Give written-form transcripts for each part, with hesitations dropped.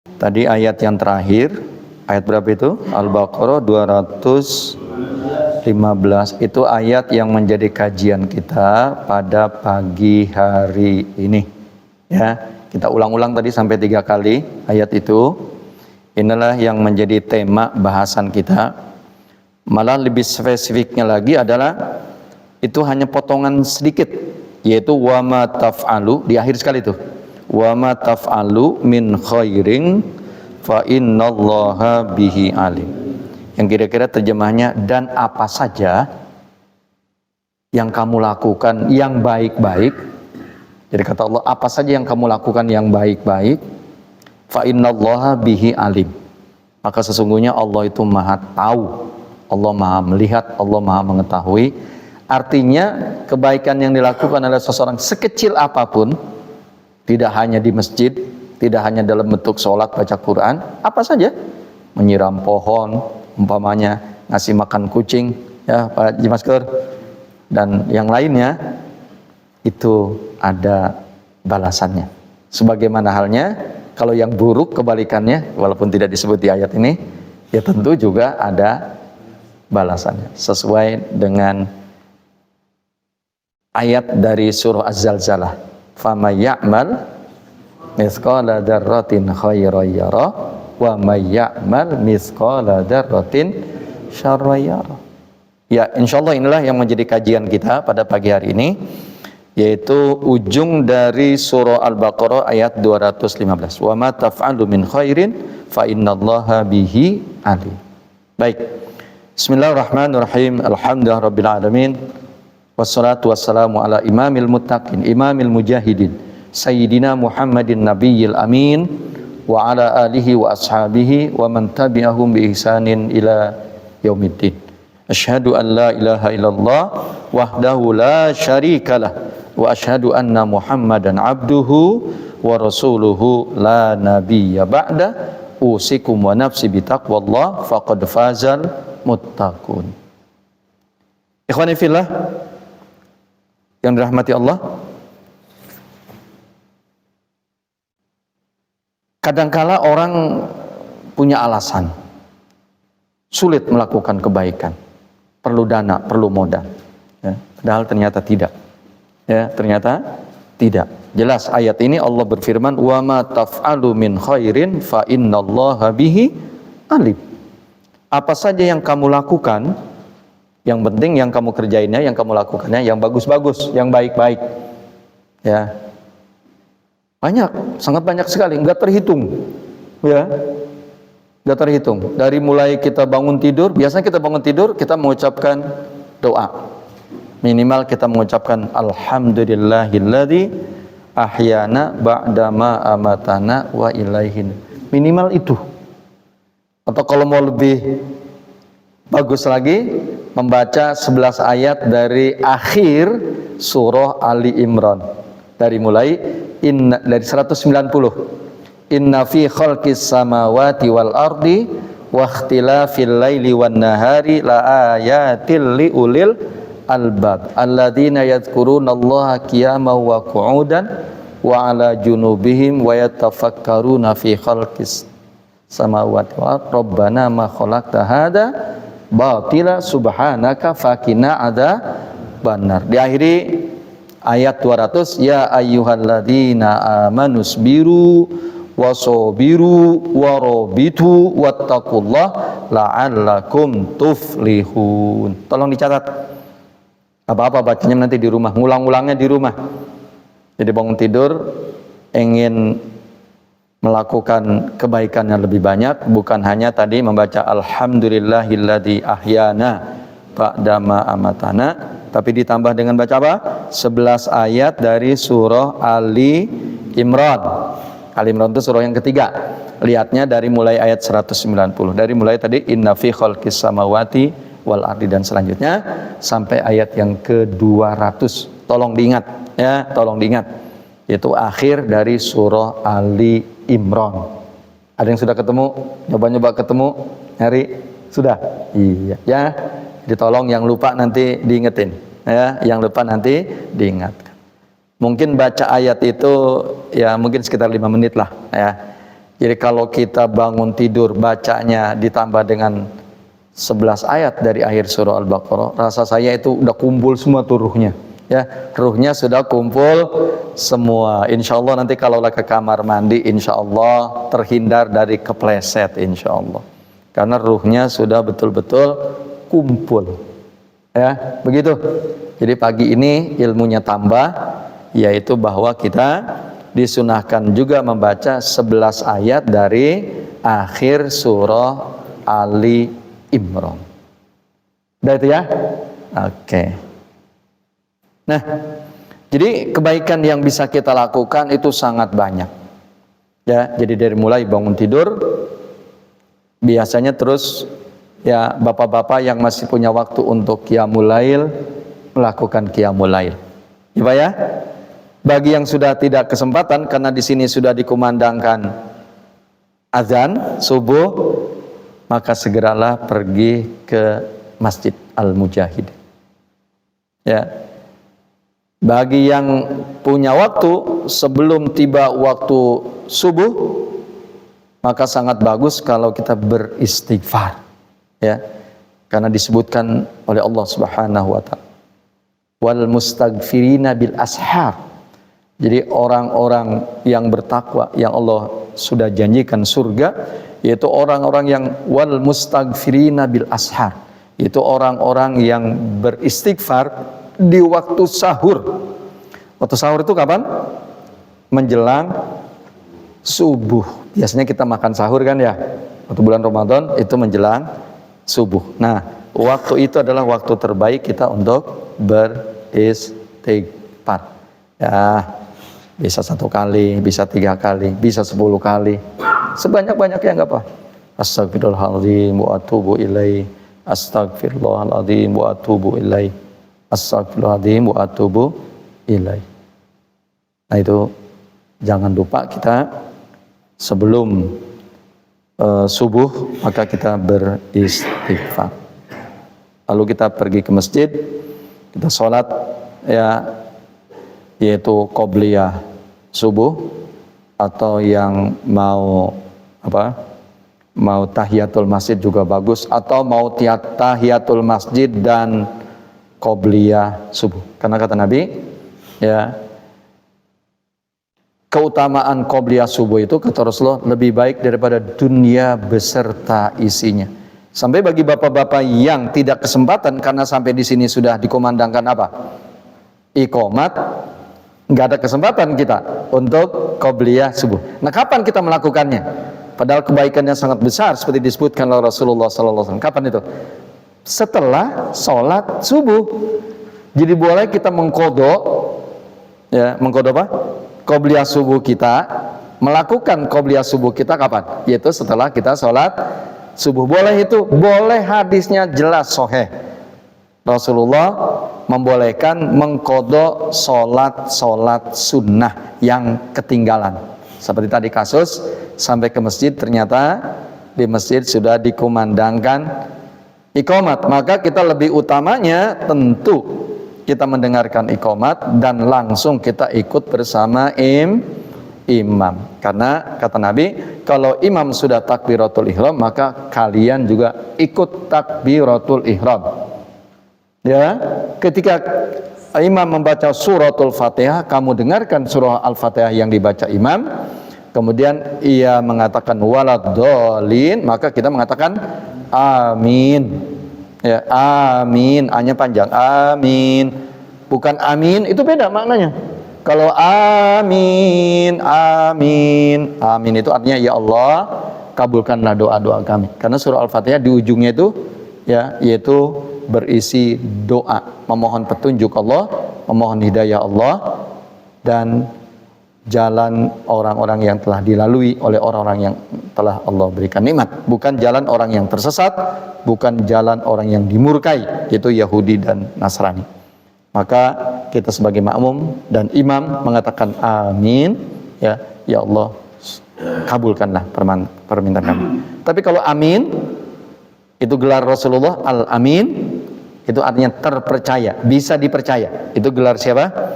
Tadi ayat yang terakhir, ayat berapa itu? Al-Baqarah 215. Itu ayat yang menjadi kajian kita pada pagi hari ini. Ya, kita ulang-ulang tadi sampai 3 kali ayat itu. Inilah yang menjadi tema bahasan kita. Malah lebih spesifiknya lagi adalah itu hanya potongan sedikit, yaitu wa ma taf'alu di akhir sekali itu. Wa ma taf'alu min khairin fa innallaha bihi alim. Yang kira-kira terjemahnya, dan apa saja yang kamu lakukan yang baik-baik. Jadi kata Allah, apa saja yang kamu lakukan yang baik-baik, fa innallaha bihi alim. Maka sesungguhnya Allah itu Maha tahu, Allah Maha melihat, Allah Maha mengetahui. Artinya kebaikan yang dilakukan oleh seseorang sekecil apapun, tidak hanya di masjid, tidak hanya dalam bentuk sholat baca Quran, apa saja, menyiram pohon, umpamanya ngasih makan kucing, ya Pak Jimasker, dan yang lainnya, itu ada balasannya. Sebagaimana halnya kalau yang buruk kebalikannya, walaupun tidak disebut di ayat ini, ya tentu juga ada balasannya sesuai dengan ayat dari surah Az-Zalzalah. Faman ya'mal mithqala dzarratin khairan yara wa may ya'mal mithqala dzarratin syarran yara. Ya, insyaallah inilah yang menjadi kajian kita pada pagi hari ini, yaitu ujung dari surah Al-Baqarah ayat 215. Wa ma taf'alu min khairin fa innallaha bihi alim. Baik. Bismillahirrahmanirrahim. Alhamdulillahirabbil alamin. Wassalatu wassalamu ala imamil muttaqin, imamil mujahidin, sayyidina Muhammadin nabiyil amin, wa ala alihi wa ashabihi wa man tabi'ahum bi ihsanin ila yaumiddin. Asyhadu an la ilaha illallah wahdahu la syarikalah wa asyhadu anna Muhammadan abduhu wa rasuluhu la nabiyya ba'da. Usikum wa nafsi bitaqwallah faqad fazal muttaqun. Ikhwani fillah yang dirahmati Allah, kadangkala orang punya alasan sulit melakukan kebaikan, perlu dana, perlu modal, ya, padahal ternyata tidak, ya, ternyata tidak. Jelas ayat ini Allah berfirman, wa ma taf'alu min khairin fa innallaha bihi alim. Apa saja yang kamu lakukan, yang penting yang kamu kerjainnya, yang kamu lakukannya, yang bagus-bagus, yang baik-baik. Ya, banyak, sangat banyak sekali, nggak terhitung. Ya, nggak terhitung. Dari mulai kita bangun tidur, biasanya kita bangun tidur, kita mengucapkan doa. Minimal kita mengucapkan alhamdulillahilladzi ahyana ba'dama amatana wa ilaihin. Minimal itu. Atau kalau mau lebih bagus lagi, membaca 11 ayat dari akhir surah Ali Imran. Dari mulai dari 190. Inna fi khalqis samawati wal ardi wa ikhtilafil laili wan nahari la ayatil liulil albab alladzina yadhkurunallaha qiyaman wa qu'udan wa ala junubihim wa yatafakkaruna fi khalqis samawati wal ardi rabbana ma khalaqta hada batila subhanaka fakina ada benar. Diakhiri ayat 200, ya ayyuhalladzina amanusbiru wasobiru warobitu wattaqullah la'allakum tuflihun. Tolong dicatat. Apa-apa bacanya nanti di rumah, ngulang-ulangnya di rumah. Jadi bangun tidur ingin melakukan kebaikan yang lebih banyak, bukan hanya tadi membaca alhamdulillahilladzi ahyana ba'dama amatana, tapi ditambah dengan baca apa? 11 ayat dari surah Ali Imran. Ali Imran itu surah yang ketiga. Lihatnya dari mulai ayat 190. Dari mulai tadi inna fi khalqis samawati wal ardi dan selanjutnya sampai ayat yang ke-200. Tolong diingat ya, tolong diingat. Yaitu akhir dari surah Ali Imran. Ada yang sudah ketemu? Nyoba-nyoba ketemu? Nyari? Sudah? Iya ya. Jadi tolong yang lupa nanti diingetin ya, yang lupa nanti diingatkan. Mungkin baca ayat itu ya mungkin sekitar 5 menit lah ya. Jadi kalau kita bangun tidur bacanya ditambah dengan 11 ayat dari akhir surah Al-Baqarah, rasa saya itu udah kumpul semua tuh ruhnya. Ya, ruhnya sudah kumpul semua. Insya Allah nanti kalau ke kamar mandi, insya Allah terhindar dari kepleset, insya Allah. Karena ruhnya sudah betul-betul kumpul. Ya, begitu. Jadi pagi ini ilmunya tambah, yaitu bahwa kita disunahkan juga membaca 11 ayat dari akhir surah Ali Imran. Udah itu ya? Oke. Nah, jadi kebaikan yang bisa kita lakukan itu sangat banyak. Ya, jadi dari mulai bangun tidur, biasanya terus ya bapak-bapak yang masih punya waktu untuk qiyamul lail, melakukan qiyamul lail. Ya, bagi yang sudah tidak kesempatan karena di sini sudah dikumandangkan azan subuh, maka segeralah pergi ke Masjid Al-Mujahid. Ya. Bagi yang punya waktu sebelum tiba waktu subuh, maka sangat bagus kalau kita beristighfar. Ya. Karena disebutkan oleh Allah Subhanahu wa taala, wal mustaghfirina bil ashar. Jadi orang-orang yang bertakwa yang Allah sudah janjikan surga, yaitu orang-orang yang wal mustaghfirina bil ashar, itu orang-orang yang beristighfar di waktu sahur. Waktu sahur itu kapan? Menjelang subuh. Biasanya kita makan sahur kan ya, waktu bulan Ramadan itu menjelang subuh. Nah, waktu itu adalah waktu terbaik kita untuk beristighfar. Ya, bisa 1 kali, bisa 3 kali, bisa 10 kali, sebanyak-banyaknya nggak apa. Astagfirullahaladzim wa atubu ilaih, astagfirullahaladzim wa atubu ilaih, astagfirullahaladzim wa atubu ilaih. Nah itu jangan lupa kita sebelum subuh maka kita beristighfar. Lalu kita pergi ke masjid, kita sholat ya, yaitu qobliyah subuh, atau yang mau tahiyatul masjid juga bagus, atau mau tahiyatul masjid dan qobliyah subuh. Karena kata Nabi ya, keutamaan qobliyah subuh itu kata Rasulullah lebih baik daripada dunia beserta isinya. Sampai bagi bapak-bapak yang tidak kesempatan karena sampai di sini sudah dikumandangkan apa? Iqamat, nggak ada kesempatan kita untuk qobliyah subuh. Nah, kapan kita melakukannya? Padahal kebaikannya sangat besar seperti disebutkan oleh Rasulullah SAW. Kapan itu? Setelah sholat subuh. Jadi boleh kita mengkodok, ya, mengkodok apa? Qobliyah subuh kita, melakukan qobliyah subuh kita kapan? Yaitu setelah kita sholat subuh. Boleh itu, boleh, hadisnya jelas sahih. Rasulullah membolehkan mengkodok sholat sunnah yang ketinggalan. Seperti tadi kasus, sampai ke masjid ternyata di masjid sudah dikumandangkan iqamat, maka kita lebih utamanya tentu kita mendengarkan iqamat dan langsung kita ikut bersama imam. Karena kata Nabi, kalau imam sudah takbiratul ihram, maka kalian juga ikut takbiratul ihram. Ya, ketika imam membaca suratul Fatihah, kamu dengarkan surah Al-Fatihah yang dibaca imam, kemudian ia mengatakan waladhdallin, maka kita mengatakan amin. Ya, amin, A-nya panjang, amin. Bukan amin, itu beda maknanya. Kalau amin, amin, amin itu artinya ya Allah, kabulkanlah doa-doa kami. Karena surah Al-Fatihah di ujungnya itu ya, yaitu berisi doa, memohon petunjuk Allah, memohon hidayah Allah, dan jalan orang-orang yang telah dilalui oleh orang-orang yang telah Allah berikan nikmat. Bukan jalan orang yang tersesat, bukan jalan orang yang dimurkai, yaitu Yahudi dan Nasrani. Maka kita sebagai makmum dan imam mengatakan amin, ya, ya Allah kabulkanlah permintaan kami. Tapi kalau amin itu gelar Rasulullah, al-amin itu artinya terpercaya, bisa dipercaya. Itu gelar siapa?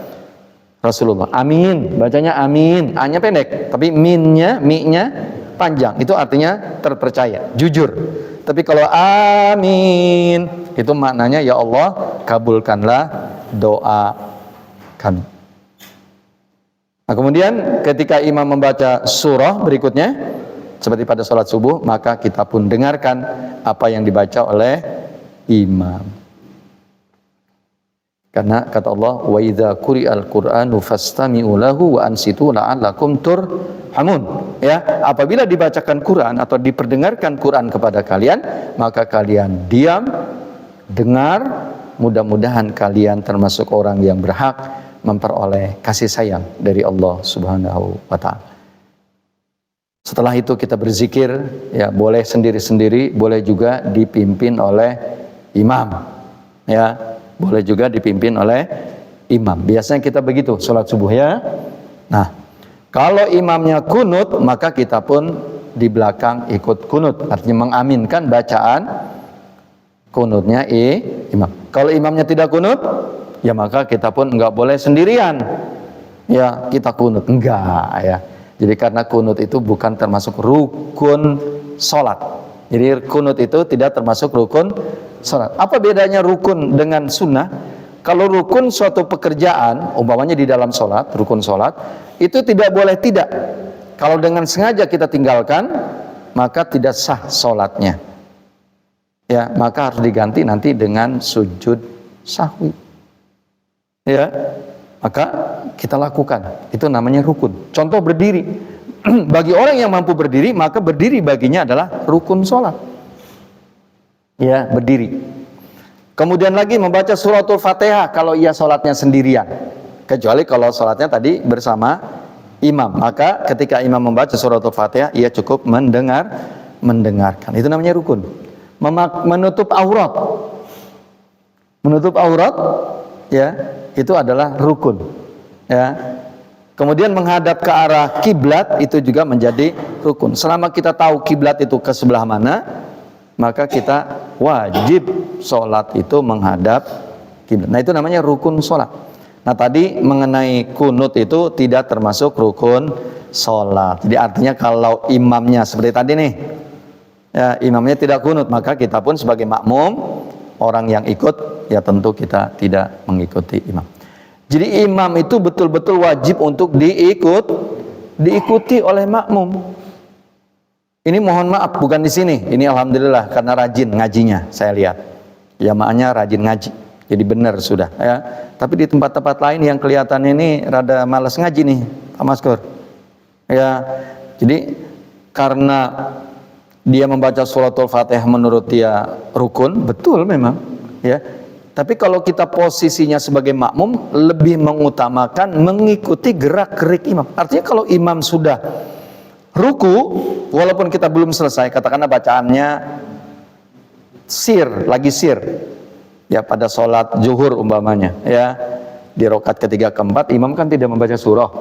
Rasulullah. Amin, bacanya amin, A-nya pendek, tapi minnya, mi-nya panjang, itu artinya terpercaya, jujur. Tapi kalau amin, itu maknanya ya Allah kabulkanlah doa kami. Nah, kemudian ketika imam membaca surah berikutnya seperti pada sholat subuh, maka kita pun dengarkan apa yang dibaca oleh imam. Karena kata Allah, wa idza quri'al qur'anu fastami'u lahu wa ansitu la'allakum turhamun. Ya, apabila dibacakan Quran atau diperdengarkan Quran kepada kalian, maka kalian diam, dengar, mudah-mudahan kalian termasuk orang yang berhak memperoleh kasih sayang dari Allah Subhanahu wa taala. Setelah itu kita berzikir, ya boleh sendiri-sendiri, boleh juga dipimpin oleh imam. Ya, boleh juga dipimpin oleh imam. Biasanya kita begitu sholat subuh ya. Nah, kalau imamnya kunut, maka kita pun di belakang ikut kunut. Artinya mengaminkan bacaan kunutnya imam. Kalau imamnya tidak kunut, ya maka kita pun enggak boleh sendirian. Ya, kita kunut. Enggak ya. Jadi karena kunut itu bukan termasuk rukun sholat. Jadi kunut itu tidak termasuk rukun sholat. Apa bedanya rukun dengan sunnah? Kalau rukun suatu pekerjaan, umpamanya di dalam sholat, rukun sholat, itu tidak boleh tidak. Kalau dengan sengaja kita tinggalkan, maka tidak sah sholatnya. Ya, maka harus diganti nanti dengan sujud sahwi. Ya, maka kita lakukan. Itu namanya rukun. Contoh berdiri. Bagi orang yang mampu berdiri, maka berdiri baginya adalah rukun sholat. Ya, berdiri. Kemudian lagi membaca suratul Fatihah kalau ia sholatnya sendirian. Kecuali kalau sholatnya tadi bersama imam. Maka ketika imam membaca suratul Fatihah, ia cukup mendengarkan. Itu namanya rukun. Menutup aurat. Menutup aurat, ya, itu adalah rukun. Ya. Kemudian menghadap ke arah kiblat itu juga menjadi rukun. Selama kita tahu kiblat itu ke sebelah mana, maka kita wajib sholat itu menghadap kiblat. Nah, itu namanya rukun sholat. Nah, tadi mengenai kunut itu tidak termasuk rukun sholat. Jadi artinya kalau imamnya seperti tadi nih, ya, imamnya tidak kunut, maka kita pun sebagai makmum, orang yang ikut, ya tentu kita tidak mengikuti imam. Jadi imam itu betul-betul wajib untuk diikuti oleh makmum. Ini mohon maaf bukan di sini. Ini alhamdulillah karena rajin ngajinya, saya lihat. Jamaahnya rajin ngaji. Jadi benar sudah ya. Tapi di tempat-tempat lain yang kelihatan ini rada malas ngaji nih, Pak Maskur. Ya. Jadi karena dia membaca suratul Fatihah menurut dia rukun, betul memang, ya. Tapi kalau kita posisinya sebagai makmum, lebih mengutamakan mengikuti gerak-gerik imam. Artinya kalau imam sudah ruku, walaupun kita belum selesai, katakanlah bacaannya lagi sir, ya pada sholat zuhur umpamanya, ya di rakaat ketiga keempat, imam kan tidak membaca surah,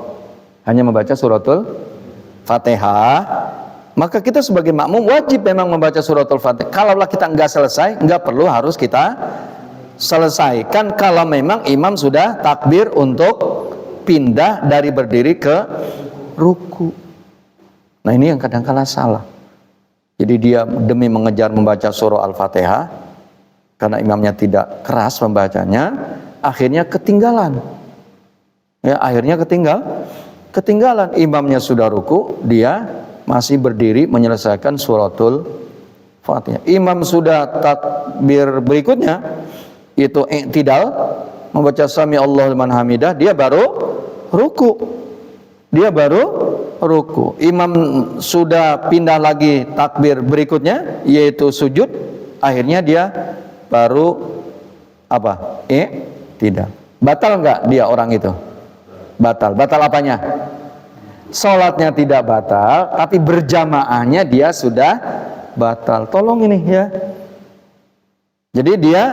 hanya membaca suratul Fatihah. Maka kita sebagai makmum wajib memang membaca suratul Fatihah. Kalaulah kita enggak selesai, enggak perlu harus kita selesaikan kalau memang imam sudah takbir untuk pindah dari berdiri ke ruku. Nah, ini yang kadang-kala salah. Jadi dia demi mengejar membaca surah Al-Fatihah, karena imamnya tidak keras membacanya, akhirnya ketinggalan. Ya, akhirnya ketinggalan. Imamnya sudah ruku, dia masih berdiri menyelesaikan suratul Fatihah. Imam sudah takbir berikutnya, itu i'tidal, membaca sami Allahu liman hamidah, dia baru ruku. Imam sudah pindah lagi takbir berikutnya, yaitu sujud, akhirnya dia baru apa? Tidak. Batal enggak dia orang itu? Batal. Batal apanya? Sholatnya tidak batal, tapi berjamaahnya dia sudah batal. Tolong ini ya. Jadi dia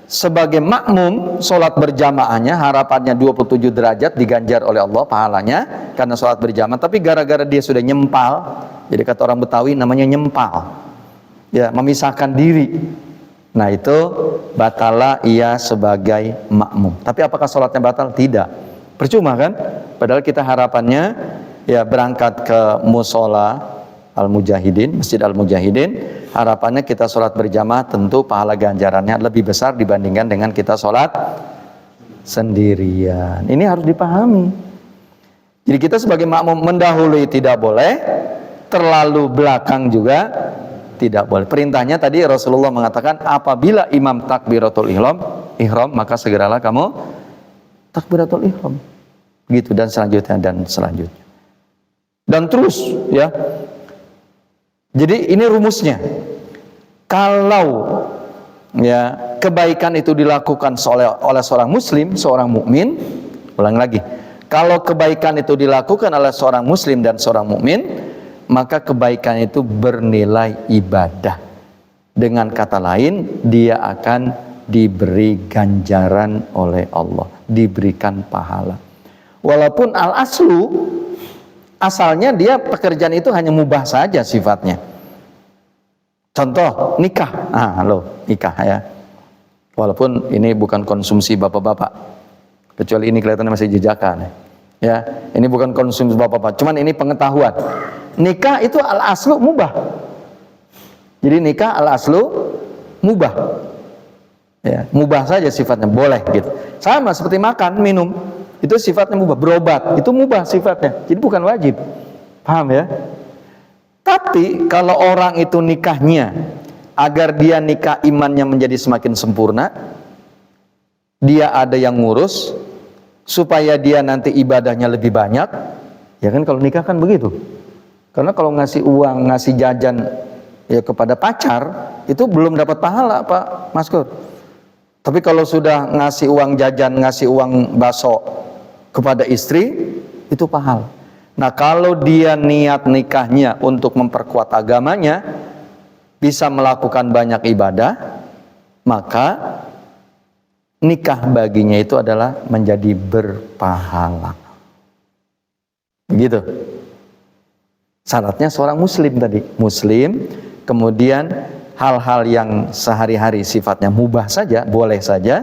sebagai makmum sholat berjamaahnya harapannya 27 derajat diganjar oleh Allah pahalanya karena sholat berjamaah, tapi gara-gara dia sudah nyempal, jadi kata orang Betawi namanya nyempal, ya, memisahkan diri. Nah, itu batala ia sebagai makmum. Tapi apakah sholatnya batal? Tidak. Percuma kan? Padahal kita harapannya ya berangkat ke musola Al-Mujahidin, Masjid Al-Mujahidin. Harapannya kita sholat berjamaah tentu pahala ganjarannya lebih besar dibandingkan dengan kita sholat sendirian. Ini harus dipahami. Jadi kita sebagai makmum mendahului tidak boleh, terlalu belakang juga tidak boleh. Perintahnya tadi Rasulullah mengatakan apabila imam takbiratul ihram maka segeralah kamu takbiratul ihram. Gitu dan selanjutnya. Dan terus ya. Jadi ini rumusnya. Kalau ya kebaikan itu dilakukan oleh seorang muslim, seorang mukmin, ulang lagi. Kalau kebaikan itu dilakukan oleh seorang muslim dan seorang mukmin, maka kebaikan itu bernilai ibadah. Dengan kata lain, dia akan diberi ganjaran oleh Allah, diberikan pahala. Walaupun asalnya dia pekerjaan itu hanya mubah saja sifatnya. Contoh nikah, nikah ya. Walaupun ini bukan konsumsi bapak-bapak, kecuali ini kelihatannya masih jejakan. Ya, ini bukan konsumsi bapak-bapak, cuman ini pengetahuan. Nikah itu al-aslu mubah. Jadi nikah al-aslu mubah. Ya, mubah saja sifatnya, boleh gitu. Sama seperti makan, minum, itu sifatnya mubah. Berobat, itu mubah sifatnya. Jadi bukan wajib. Paham ya? Tapi kalau orang itu nikahnya agar dia nikah imannya menjadi semakin sempurna, dia ada yang ngurus supaya dia nanti ibadahnya lebih banyak, ya kan kalau nikah kan begitu. Karena kalau ngasih uang, ngasih jajan ya kepada pacar, itu belum dapat pahala Pak Maskur. Tapi kalau sudah ngasih uang jajan, ngasih uang bakso kepada istri, itu pahala. Nah kalau dia niat nikahnya untuk memperkuat agamanya, bisa melakukan banyak ibadah, maka nikah baginya itu adalah menjadi berpahala. Begitu. Syaratnya seorang muslim tadi. Muslim, kemudian hal-hal yang sehari-hari sifatnya mubah saja, boleh saja.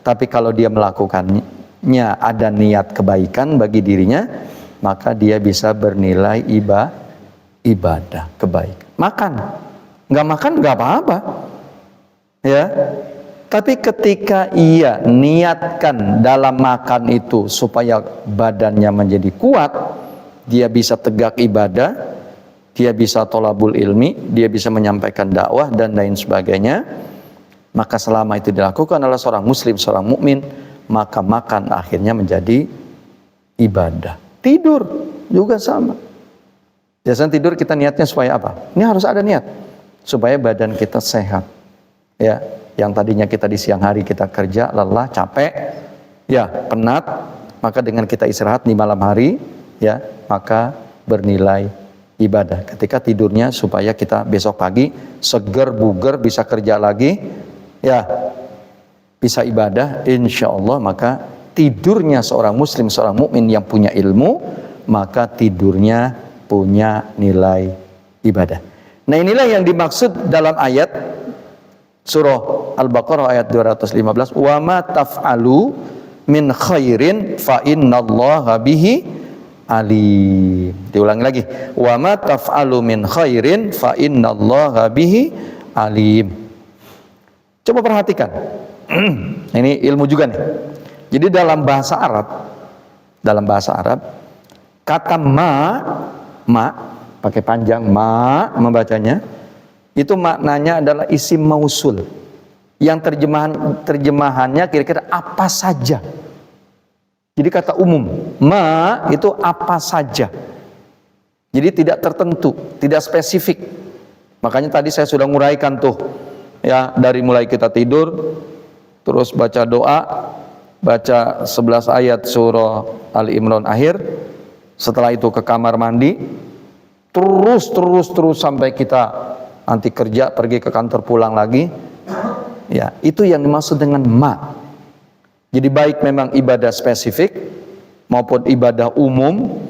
Tapi kalau dia melakukannya ada niat kebaikan bagi dirinya, maka dia bisa bernilai ibadah kebaikan. Makan. Nggak makan nggak apa-apa. Ya. Tapi ketika ia niatkan dalam makan itu supaya badannya menjadi kuat, dia bisa tegak ibadah, dia bisa tholabul ilmi, dia bisa menyampaikan dakwah dan lain sebagainya, maka selama itu dilakukan oleh seorang muslim, seorang mukmin, maka makan akhirnya menjadi ibadah. Tidur juga sama. Biasanya tidur kita niatnya supaya apa? Ini harus ada niat supaya badan kita sehat. Ya. Yang tadinya kita di siang hari kita kerja, lelah, capek, ya penat, maka dengan kita istirahat di malam hari, ya maka bernilai ibadah. Ketika tidurnya supaya kita besok pagi seger, buger, bisa kerja lagi, ya bisa ibadah, insya Allah. Maka tidurnya seorang muslim, seorang mukmin yang punya ilmu, maka tidurnya punya nilai ibadah. Nah inilah yang dimaksud dalam ayat Surah Al-Baqarah ayat 215, wa ma taf'alu min khairin fa innallaha bihi alim. Diulangi lagi, wa ma taf'alu min khairin fa innallaha bihi alim. Coba perhatikan. Ini ilmu juga nih. Jadi dalam bahasa Arab kata ma pakai panjang, membacanya itu maknanya adalah isim mausul yang terjemahannya kira-kira apa saja. Jadi kata umum, ma itu apa saja. Jadi tidak tertentu, tidak spesifik. Makanya tadi saya sudah nguraikan tuh ya, dari mulai kita tidur terus baca doa, baca 11 ayat surah Ali Imran akhir, setelah itu ke kamar mandi, terus sampai kita nanti kerja, pergi ke kantor, pulang lagi. Ya, itu yang dimaksud dengan ma. Jadi baik memang ibadah spesifik maupun ibadah umum,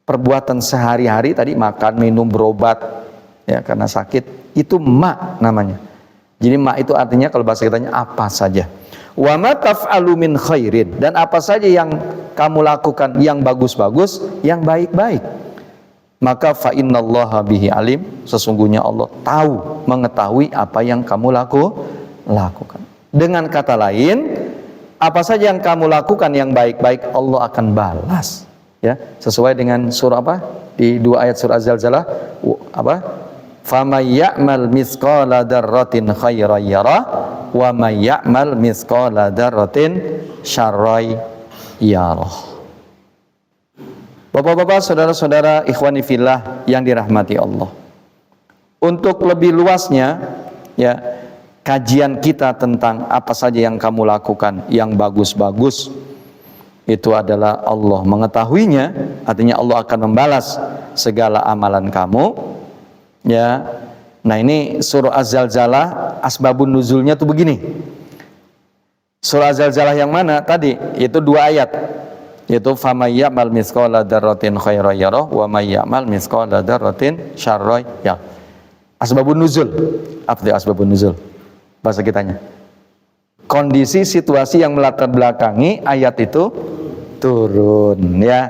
perbuatan sehari-hari tadi makan, minum, berobat ya karena sakit, itu ma namanya. Jadi ma itu artinya kalau bahasa kitanya apa saja. Wa ma taf'alu min khairin, dan apa saja yang kamu lakukan yang bagus-bagus, yang baik-baik. maka fa innallaha bihi alim, sesungguhnya Allah tahu, mengetahui apa yang kamu lakukan. Dengan kata lain, apa saja yang kamu lakukan yang baik-baik Allah akan balas, ya, sesuai dengan surah apa di 2 ayat surah Az-Zalzalah, apa, famay ya'mal mithqala dzarratin khairan yarah wa may ya'mal mithqala dzarratin syarran yarah. Bapak-bapak, saudara-saudara, ikhwani fillah yang dirahmati Allah, untuk lebih luasnya, ya, kajian kita tentang apa saja yang kamu lakukan yang bagus-bagus, itu adalah Allah mengetahuinya, artinya Allah akan membalas segala amalan kamu, ya. Nah, ini surah Az-Zalzalah, asbabun nuzulnya tuh begini. Surah Az-Zalzalah yang mana tadi? Itu 2 ayat, yaitu famay ya'mal mithqala dzarratin khairan yarah wa may ya'mal mithqala dzarratin syarran yarah. Asbabun nuzul. Apa itu asbabun nuzul? Bahasa kitanya, kondisi situasi yang melatar belakangi ayat itu turun, ya.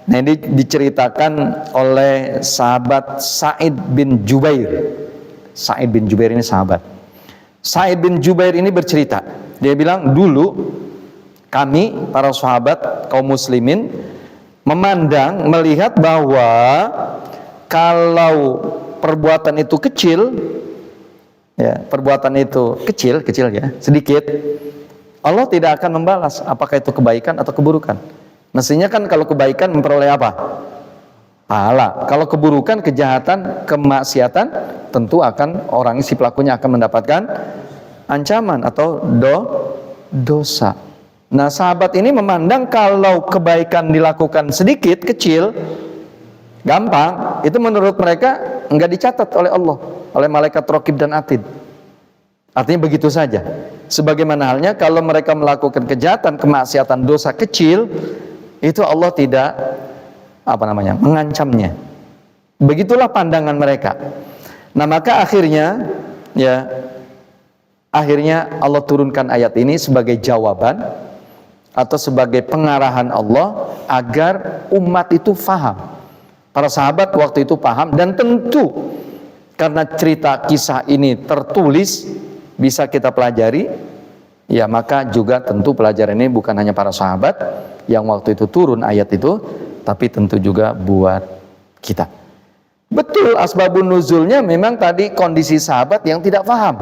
Nah, ini diceritakan oleh sahabat Sa'id bin Jubair. Sa'id bin Jubair ini sahabat. Sa'id bin Jubair ini bercerita, dia bilang, dulu kami para sahabat kaum muslimin melihat bahwa kalau perbuatan itu kecil, ya, perbuatan itu kecil ya, sedikit, Allah tidak akan membalas apakah itu kebaikan atau keburukan. Mestinya kan kalau kebaikan memperoleh apa? Pahala. Kalau keburukan, kejahatan, kemaksiatan, tentu akan orang si pelakunya akan mendapatkan ancaman atau dosa. Nah, sahabat ini memandang kalau kebaikan dilakukan sedikit, kecil, gampang, itu menurut mereka enggak dicatat oleh Allah, oleh malaikat Raqib dan Atid. Artinya begitu saja. Sebagaimana halnya kalau mereka melakukan kejahatan, kemaksiatan, dosa kecil, itu Allah tidak mengancamnya. Begitulah pandangan mereka. Nah, maka akhirnya Allah turunkan ayat ini sebagai jawaban atau sebagai pengarahan Allah agar umat itu faham. Para sahabat waktu itu paham, dan tentu karena cerita kisah ini tertulis bisa kita pelajari, ya, maka juga tentu pelajaran ini bukan hanya para sahabat yang waktu itu turun ayat itu, tapi tentu juga buat kita. Betul, asbabun nuzulnya memang tadi kondisi sahabat yang tidak paham,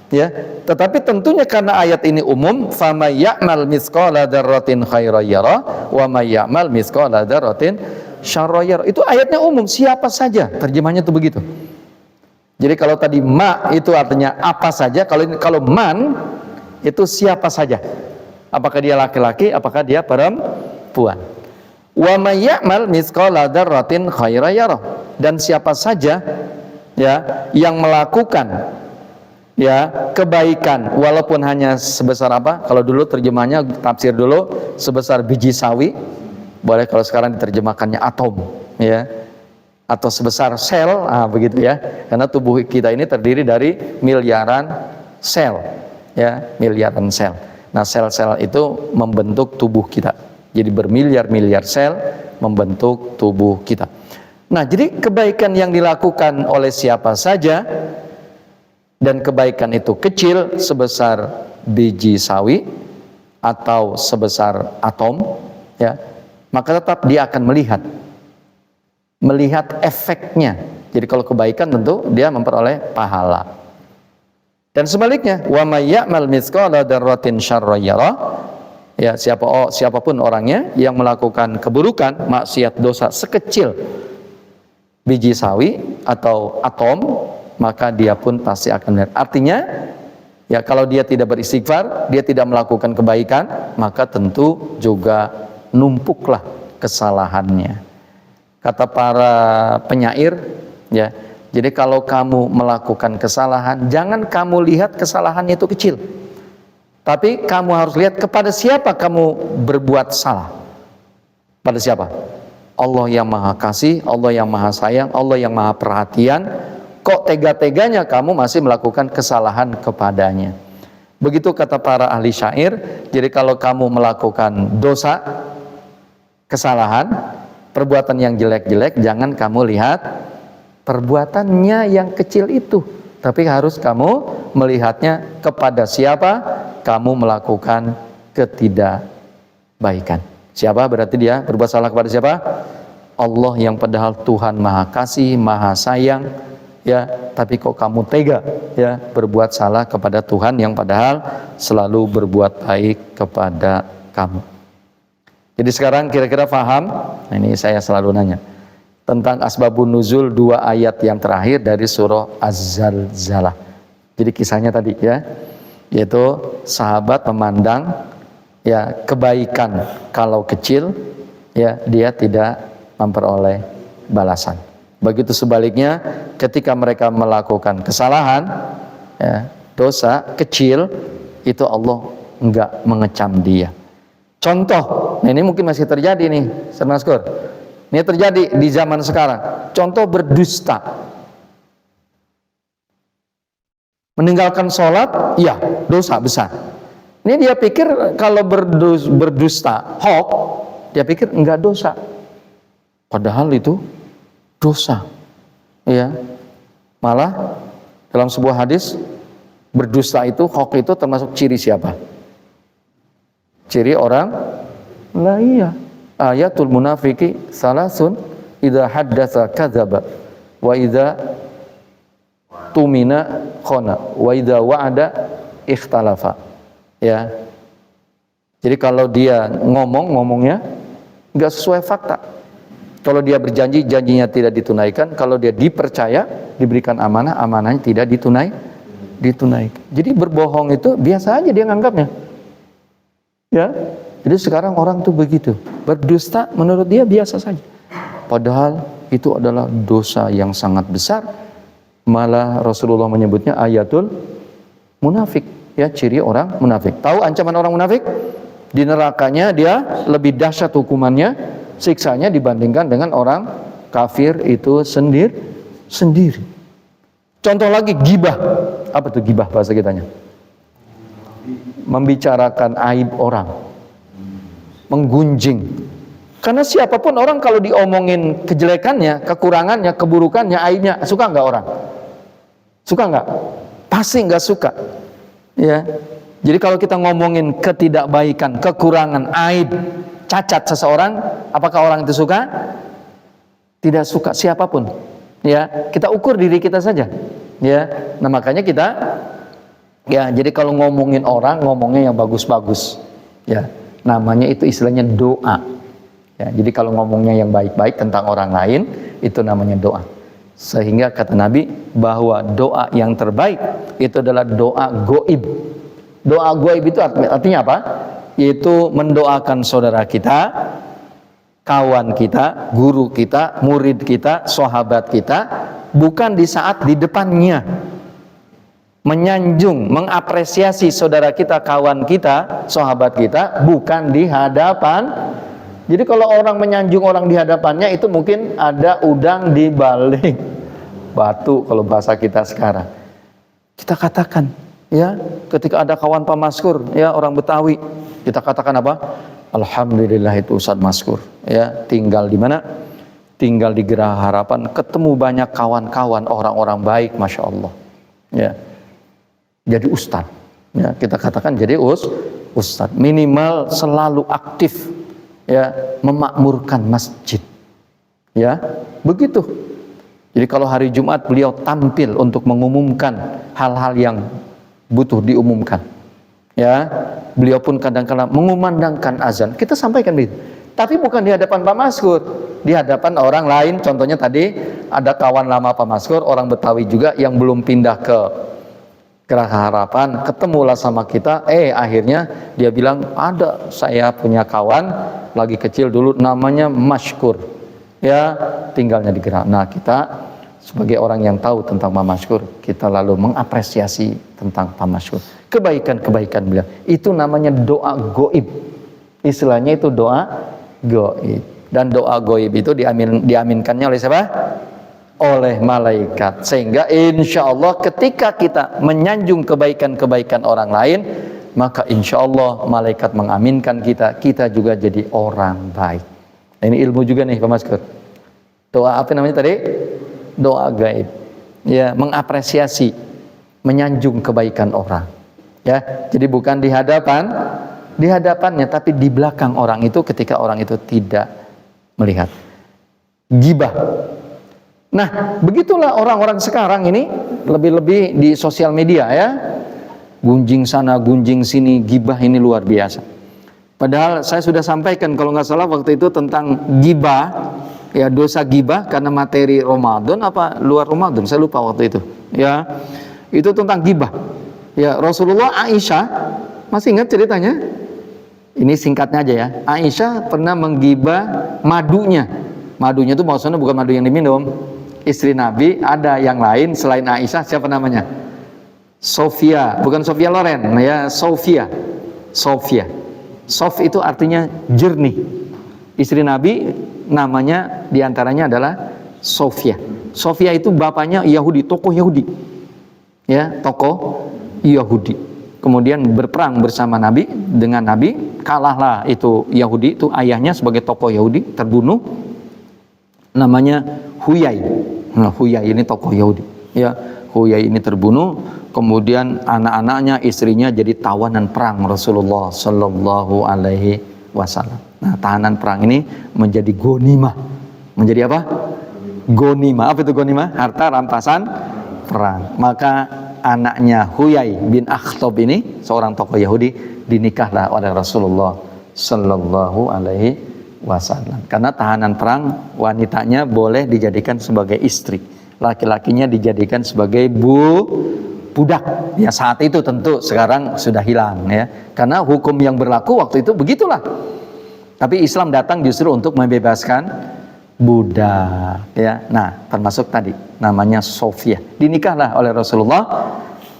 ya, tetapi tentunya karena ayat ini umum, famay ya'mal mithqala dzarratin khairan yarah wa may ya'mal mithqala dzarratin syarran yarah. Itu ayatnya umum, siapa saja, terjemahnya itu begitu. Jadi kalau tadi ma itu artinya apa saja, kalau man itu siapa saja, apakah dia laki-laki, apakah dia perempuan. Wa may ya'mal mithqala dzarratin khairan yarah, dan siapa saja, ya, yang melakukan, ya, kebaikan walaupun hanya sebesar apa, kalau dulu terjemahnya tafsir dulu sebesar biji sawi, boleh kalau sekarang diterjemahkannya atom, ya, atau sebesar sel, begitu ya, karena tubuh kita ini terdiri dari miliaran sel, ya, miliaran sel. Nah, sel-sel itu membentuk tubuh kita, jadi bermiliar-miliar sel membentuk tubuh kita. Nah, jadi kebaikan yang dilakukan oleh siapa saja, dan kebaikan itu kecil sebesar biji sawi atau sebesar atom, ya, maka tetap dia akan melihat efeknya. Jadi kalau kebaikan tentu dia memperoleh pahala. Dan sebaliknya, wa may ya'mal mithqala dzarratin syarran yarah, ya, siapapun orangnya yang melakukan keburukan, maksiat, dosa sekecil biji sawi atau atom, maka dia pun pasti akan melihat. Artinya, ya, kalau dia tidak beristighfar, dia tidak melakukan kebaikan, maka tentu juga numpuklah kesalahannya. Kata para penyair, ya, jadi kalau kamu melakukan kesalahan, jangan kamu lihat kesalahannya itu kecil, tapi kamu harus lihat kepada siapa kamu berbuat salah. Pada siapa? Allah yang maha kasih, Allah yang maha sayang, Allah yang maha perhatian. Kok tega-teganya kamu masih melakukan kesalahan kepadanya? Begitu kata para ahli syair. Jadi kalau kamu melakukan dosa, kesalahan, perbuatan yang jelek-jelek jangan kamu lihat perbuatannya yang kecil itu, tapi harus kamu melihatnya kepada siapa kamu melakukan ketidakbaikan. Siapa berarti dia berbuat salah kepada siapa? Allah yang padahal Tuhan Maha Kasih, Maha Sayang, ya, tapi kok kamu tega ya berbuat salah kepada Tuhan yang padahal selalu berbuat baik kepada kamu. Jadi sekarang kira-kira paham? Nah, ini saya selalu nanya tentang asbabun nuzul 2 ayat yang terakhir dari surah Az-Zalzalah. Jadi kisahnya tadi ya, yaitu sahabat memandang ya kebaikan kalau kecil ya dia tidak memperoleh balasan. Begitu sebaliknya ketika mereka melakukan kesalahan ya, dosa kecil itu Allah enggak mengecam dia. Contoh, nah ini mungkin masih terjadi nih, Mas-Kur. Ini terjadi di zaman sekarang. Contoh berdusta. Meninggalkan sholat, ya dosa besar. Ini dia pikir kalau berdusta, hoax, dia pikir enggak dosa. Padahal itu dosa. Ya. Malah dalam sebuah hadis, berdusta itu, hoax itu termasuk ciri siapa? Ciri orang, lah iya, ayatul munafiki salasun, idza haddatsa kadzaba, wa idza tumina khana, wa idza wa'ada ikhtalafa. Ya. Jadi kalau dia ngomongnya enggak sesuai fakta. Kalau dia berjanji, janjinya tidak ditunaikan. Kalau dia dipercaya, diberikan amanah, amanahnya tidak ditunaikan. Jadi berbohong itu biasa aja dia nganggapnya. Ya, jadi sekarang orang tuh begitu, berdusta menurut dia biasa saja. Padahal itu adalah dosa yang sangat besar. Malah Rasulullah menyebutnya ayatul munafik, ya ciri orang munafik. Tahu ancaman orang munafik? Di nerakanya dia lebih dahsyat hukumannya, siksanya dibandingkan dengan orang kafir itu sendiri. Contoh lagi gibah. Apa tuh gibah bahasa kitanya? Membicarakan aib orang, menggunjing. Karena siapapun orang kalau diomongin kejelekannya, kekurangannya, keburukannya, aibnya, suka nggak orang? Suka nggak? Pasti nggak suka. Ya. Jadi kalau kita ngomongin ketidakbaikan, kekurangan, aib, cacat seseorang, apakah orang itu suka? Tidak suka siapapun. Ya, kita ukur diri kita saja. Ya, nah makanya kita ya, jadi kalau ngomongin orang, ngomongnya yang bagus-bagus. Ya, namanya itu istilahnya doa. Ya, jadi kalau ngomongnya yang baik-baik tentang orang lain, itu namanya doa. Sehingga kata Nabi bahwa doa yang terbaik itu adalah doa goib. Doa goib itu artinya apa? Yaitu mendoakan saudara kita, kawan kita, guru kita, murid kita, sahabat kita, bukan di saat di depannya. Menyanjung, mengapresiasi saudara kita, kawan kita, sahabat kita, bukan di hadapan. Jadi kalau orang menyanjung orang di hadapannya, itu mungkin ada udang di balik batu kalau bahasa kita sekarang. Kita katakan, ya, ketika ada kawan Pak Maskur, ya orang Betawi, kita katakan apa? Alhamdulillah itu Ustadz Maskur, ya, tinggal di mana? Tinggal di Geraha Harapan, ketemu banyak kawan-kawan orang-orang baik, masya Allah, ya. Jadi ustadz, ya, kita katakan jadi ustadz, minimal selalu aktif, ya, memakmurkan masjid, ya, begitu. Jadi kalau hari Jumat beliau tampil untuk mengumumkan hal-hal yang butuh diumumkan, ya, beliau pun kadang-kadang mengumandangkan azan, kita sampaikan begitu. Tapi bukan di hadapan Pak Maskur, di hadapan orang lain. Contohnya tadi ada kawan lama Pak Maskur, orang Betawi juga yang belum pindah ke Geraha Harapan, ketemulah sama kita, akhirnya dia bilang, ada saya punya kawan lagi kecil dulu namanya Maskur, ya, tinggalnya di Geraha. Nah, kita sebagai orang yang tahu tentang Pak Maskur, kita lalu mengapresiasi tentang Pak Maskur, kebaikan-kebaikan beliau. Itu namanya doa goib, istilahnya itu doa goib. Dan doa goib itu diaminkannya oleh siapa? Oleh malaikat. Sehingga insya Allah ketika kita menyanjung kebaikan-kebaikan orang lain, maka insya Allah malaikat mengaminkan kita, kita juga jadi orang baik. Nah, ini ilmu juga nih Pak Maskur. Doa apa namanya tadi? Doa gaib. Ya, mengapresiasi, menyanjung kebaikan orang. Ya, jadi bukan di hadapannya, tapi di belakang orang itu ketika orang itu tidak melihat. Gibah. Nah, begitulah orang-orang sekarang ini lebih-lebih di sosial media ya. Gunjing sana, gunjing sini, gibah ini luar biasa. Padahal saya sudah sampaikan kalau nggak salah waktu itu tentang gibah, ya dosa gibah karena materi Ramadan apa luar Ramadan, saya lupa waktu itu. Ya, itu tentang gibah. Ya, Rasulullah Aisyah, masih ingat ceritanya? Ini singkatnya aja ya. Aisyah pernah menggibah madunya. Madunya itu maksudnya bukan madu yang diminum. Istri Nabi ada yang lain selain Aisyah, siapa namanya? Sofia, bukan Sofia Loren ya, Sofia. Sof itu artinya jernih. Istri Nabi namanya diantaranya adalah Sofia. Sofia itu bapaknya Yahudi, tokoh Yahudi. Ya, tokoh Yahudi. Kemudian berperang bersama Nabi, dengan Nabi, kalahlah itu Yahudi, itu ayahnya sebagai tokoh Yahudi terbunuh. Namanya Huyai. Nah, Huyai ini tokoh Yahudi. Ya, Huyai ini terbunuh, kemudian anak-anaknya, istrinya jadi tawanan perang Rasulullah Sallallahu Alaihi Wasallam. Nah, tahanan perang ini menjadi gonimah. Menjadi apa? Gonimah. Apa itu gonimah? Harta rampasan perang. Maka anaknya Huyai bin Akhtab ini, seorang tokoh Yahudi, dinikahlah oleh Rasulullah Sallallahu Alaihi Wasallam. Karena tahanan perang, wanitanya boleh dijadikan sebagai istri, laki-lakinya dijadikan sebagai budak. Ya saat itu tentu, sekarang sudah hilang ya. Karena hukum yang berlaku waktu itu begitulah. Tapi Islam datang justru untuk membebaskan budak ya. Nah, termasuk tadi namanya Sofia. Dinikahlah oleh Rasulullah.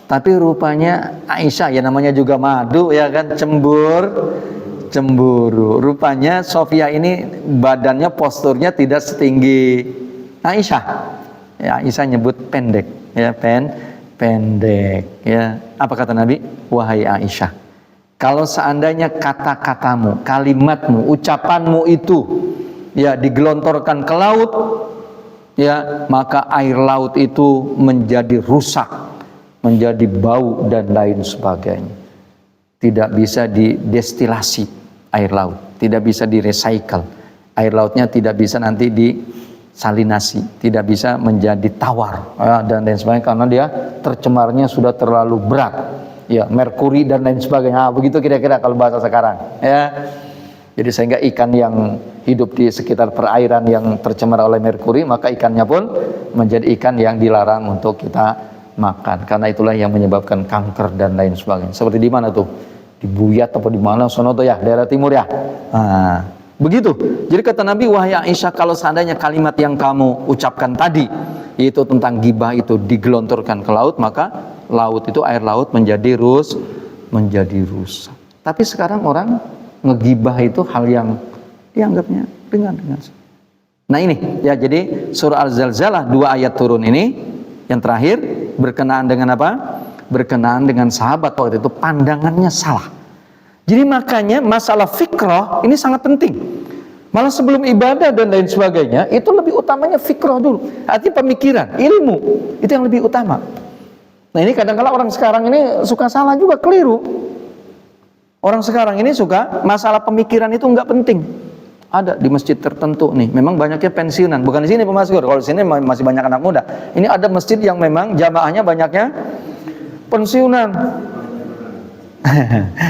Tapi rupanya Aisyah, ya namanya juga madu ya kan, cemburu. Rupanya Sofia ini badannya, posturnya tidak setinggi Aisyah. Ya, Aisyah nyebut pendek ya, pendek ya. Apa kata Nabi? Wahai Aisyah, kalau seandainya kata-katamu, kalimatmu, ucapanmu itu ya digelontorkan ke laut, ya maka air laut itu menjadi rusak, menjadi bau dan lain sebagainya. Tidak bisa didestilasi air laut, tidak bisa direcycle. Air lautnya tidak bisa nanti disalinasi, tidak bisa menjadi tawar dan lain sebagainya karena dia tercemarnya sudah terlalu berat. Ya, merkuri dan lain sebagainya. Nah, begitu kira-kira kalau bahasa sekarang. Ya. Jadi sehingga ikan yang hidup di sekitar perairan yang tercemar oleh merkuri, maka ikannya pun menjadi ikan yang dilarang untuk kita makan. Karena itulah yang menyebabkan kanker dan lain sebagainya. Seperti di mana tuh? Di Buyat atau di mana? Sono tuh ya, daerah timur ya. Nah, begitu. Jadi kata Nabi, wahai Aisyah, kalau seandainya kalimat yang kamu ucapkan tadi, yaitu tentang gibah itu digelontorkan ke laut, maka laut itu, air laut menjadi rusak. Tapi sekarang orang ngegibah itu hal yang dianggapnya ringan. Nah ini ya, jadi surah Al-Zalzalah 2 ayat turun ini yang terakhir berkenaan dengan apa? Berkenaan dengan sahabat waktu itu pandangannya salah. Jadi makanya masalah fikrah ini sangat penting. Malah sebelum ibadah dan lain sebagainya itu lebih utamanya fikrah dulu. Artinya pemikiran, ilmu itu yang lebih utama. Nah ini kadang-kadang orang sekarang ini suka salah juga, keliru. Orang sekarang ini suka masalah pemikiran itu nggak penting. Ada di masjid tertentu nih, memang banyaknya pensiunan. Bukan di sini Pak Maskur, kalau di sini masih banyak anak muda. Ini ada masjid yang memang jamaahnya banyaknya pensiunan.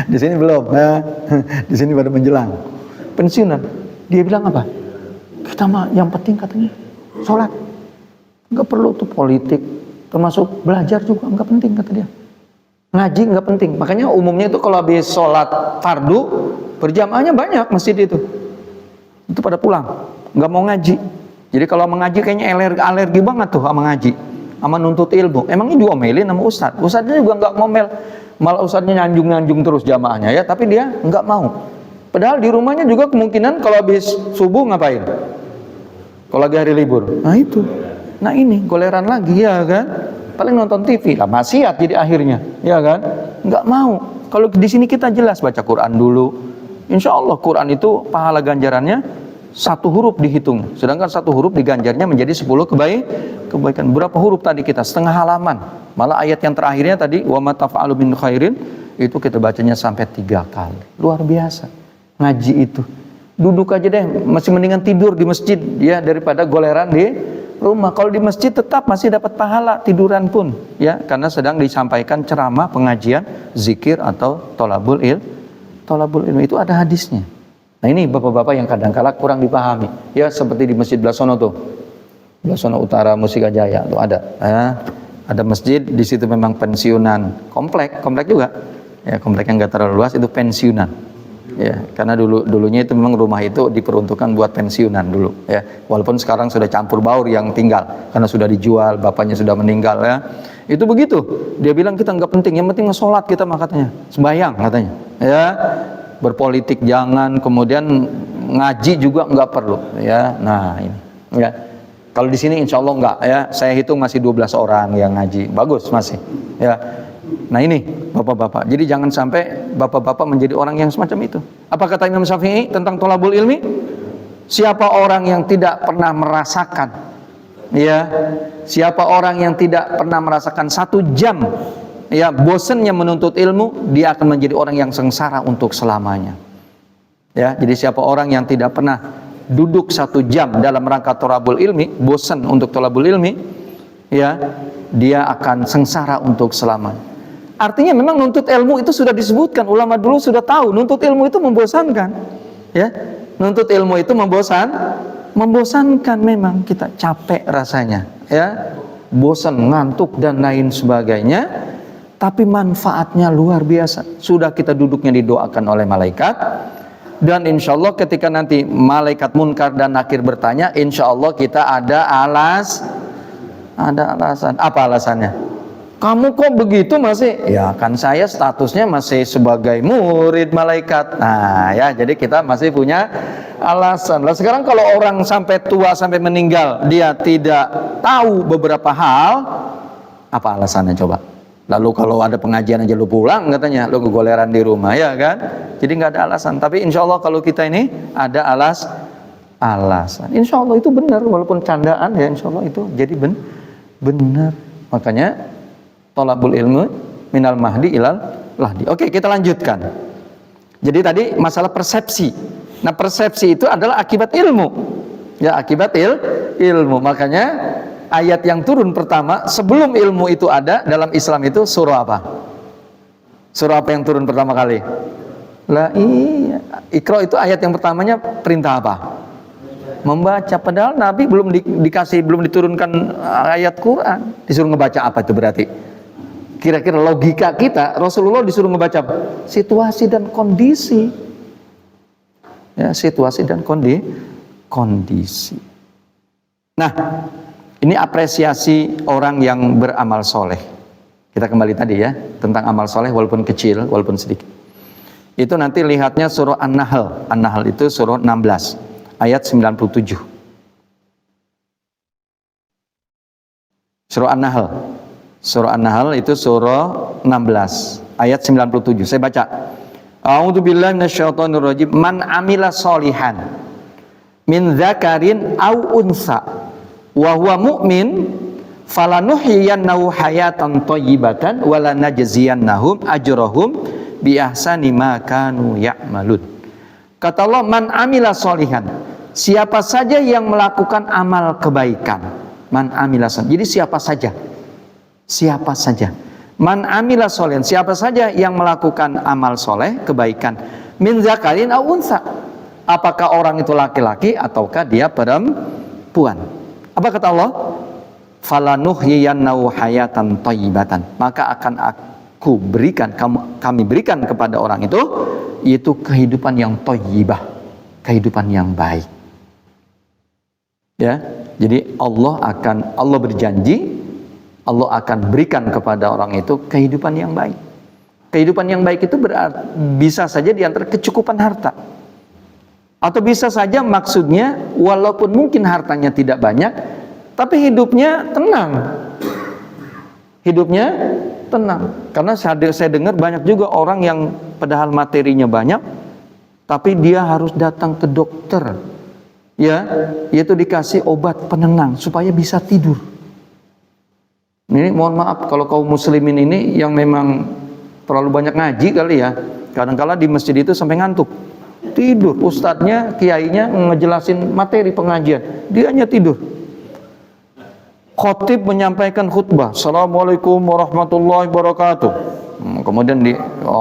Di sini belum, di sini baru menjelang pensiunan. Dia bilang apa? Kita mah yang penting katanya sholat, nggak perlu tuh politik, termasuk belajar juga nggak penting kata dia. Ngaji nggak penting. Makanya umumnya itu kalau habis sholat fardu berjamaahnya banyak masjid itu pada pulang, nggak mau ngaji. Jadi kalau mengaji kayaknya alergi banget tuh sama ngaji, sama nuntut ilmu. Emangnya diomelin sama ustadz. Ustadznya juga nggak ngomel, malah ustadznya nyanjung terus jamaahnya ya. Tapi dia nggak mau. Padahal di rumahnya juga kemungkinan kalau habis subuh ngapain? Kalau lagi hari libur. Nah itu. Nah ini goleran lagi ya kan? Paling nonton TV lah, maksiat jadi akhirnya, ya kan? Nggak mau. Kalau di sini kita jelas baca Quran dulu. Insya Allah Quran itu pahala ganjarannya satu huruf dihitung, sedangkan satu huruf diganjarnya menjadi 10 kebaikan. Berapa huruf tadi kita? Setengah halaman. Malah ayat yang terakhirnya tadi, wa ma taf'alu min khairin, itu kita bacanya sampai 3 kali. Luar biasa ngaji itu. Duduk aja deh, masih mendingan tidur di masjid ya daripada goleran di rumah. Kalau di masjid tetap masih dapat pahala tiduran pun ya, karena sedang disampaikan ceramah, pengajian, zikir atau tolabul ilmu, itu ada hadisnya. Nah ini bapak-bapak yang kadang-kala kurang dipahami ya, seperti di Masjid Blasono tuh, Blasono Utara Mustika Jaya tuh ada ada masjid di situ, memang pensiunan, komplek juga ya, komplek yang nggak terlalu luas, itu pensiunan ya, karena dulunya itu memang rumah itu diperuntukkan buat pensiunan dulu ya, walaupun sekarang sudah campur baur yang tinggal karena sudah dijual, bapaknya sudah meninggal ya. Itu begitu, dia bilang kita nggak penting, yang penting sholat kita mah katanya, sembahyang katanya ya, berpolitik jangan, kemudian ngaji juga nggak perlu ya. Nah ini ya, kalau di sini insya Allah nggak ya, saya hitung masih 12 orang yang ngaji, bagus masih ya. Nah ini bapak-bapak, jadi jangan sampai bapak-bapak menjadi orang yang semacam itu. Apa kata Imam Syafi'i tentang tolabul ilmi? Siapa orang yang tidak pernah merasakan ya, siapa orang yang tidak pernah merasakan 1 jam ya bosannya menuntut ilmu, dia akan menjadi orang yang sengsara untuk selamanya ya. Jadi siapa orang yang tidak pernah duduk 1 jam dalam rangka tolabul ilmi, bosan untuk tolabul ilmi ya, dia akan sengsara untuk selamanya. Artinya memang nuntut ilmu itu sudah disebutkan, ulama dulu sudah tahu nuntut ilmu itu membosankan ya, nuntut ilmu itu membosankan, memang kita capek rasanya ya, bosan, ngantuk dan lain sebagainya. Tapi manfaatnya luar biasa. Sudah kita duduknya didoakan oleh malaikat, dan insya Allah ketika nanti malaikat munkar dan nakir bertanya, insya Allah kita ada alasan. Apa alasannya? Kamu kok begitu masih? Ya kan saya statusnya masih sebagai murid malaikat. Nah ya, jadi kita masih punya alasan. Lah sekarang kalau orang sampai tua, sampai meninggal, dia tidak tahu beberapa hal, apa alasannya coba? Lalu kalau ada pengajian aja lu pulang katanya, lu kegoleran di rumah ya kan? Jadi nggak ada alasan. Tapi insya Allah kalau kita ini ada alasan. Insya Allah itu benar, walaupun candaan ya, insya Allah itu jadi benar. Makanya tolabul ilmu minal mahdi ilal lahdi. Oke, kita lanjutkan. Jadi tadi masalah persepsi. Nah persepsi itu adalah akibat ilmu. Ya akibat ilmu. Makanya ayat yang turun pertama sebelum ilmu itu ada dalam Islam itu surah apa? Surah apa yang turun pertama kali? Lah iya, Iqra itu ayat yang pertamanya perintah apa? Membaca. Padahal Nabi belum belum diturunkan ayat Quran. Disuruh ngebaca apa itu berarti? Kira-kira logika kita, Rasulullah disuruh ngebaca apa? Situasi dan kondisi. Ya, situasi dan kondisi. Nah, ini apresiasi orang yang beramal soleh. Kita kembali tadi ya, tentang amal soleh walaupun kecil, walaupun sedikit. Itu nanti lihatnya surah An-Nahl. An-Nahl itu surah 16, ayat 97. Surah An-Nahl. Surah An-Nahl itu surah 16, ayat 97. Saya baca. A'udzubillahi minasyaitonirrajim. Man amila solihan min dzakarin au unsa wa huwa mu'min falanuhyiyannahu hayatan thayyibatan wa lanajziyannahum ajrahum bi ahsani ma kanu ya'malun. Kata Allah, man amila solihan, siapa saja yang melakukan amal kebaikan. Man amila solihan, jadi siapa saja man amila solihan, siapa saja yang melakukan amal soleh kebaikan, min zakarin au unsa, apakah orang itu laki-laki ataukah dia perempuan. Apa kata Allah? Falanuhyiyannahu hayatan thayyibatan, maka akan aku berikan, kami berikan kepada orang itu, yaitu kehidupan yang thayyibah, kehidupan yang baik. Ya, jadi Allah berjanji, Allah akan berikan kepada orang itu kehidupan yang baik. Kehidupan yang baik itu berarti bisa saja diantara kecukupan harta, atau bisa saja maksudnya walaupun mungkin hartanya tidak banyak, tapi hidupnya tenang. Karena saya dengar banyak juga orang yang padahal materinya banyak, tapi dia harus datang ke dokter ya, yaitu dikasih obat penenang supaya bisa tidur. Ini mohon maaf kalau kaum muslimin ini yang memang terlalu banyak ngaji kali ya, kadang-kala di masjid itu sampai ngantuk, tidur. Ustadznya, kiainya ngejelasin materi pengajian, dia hanya tidur. Khotib menyampaikan khutbah, Assalamualaikum warahmatullahi wabarakatuh. Kemudian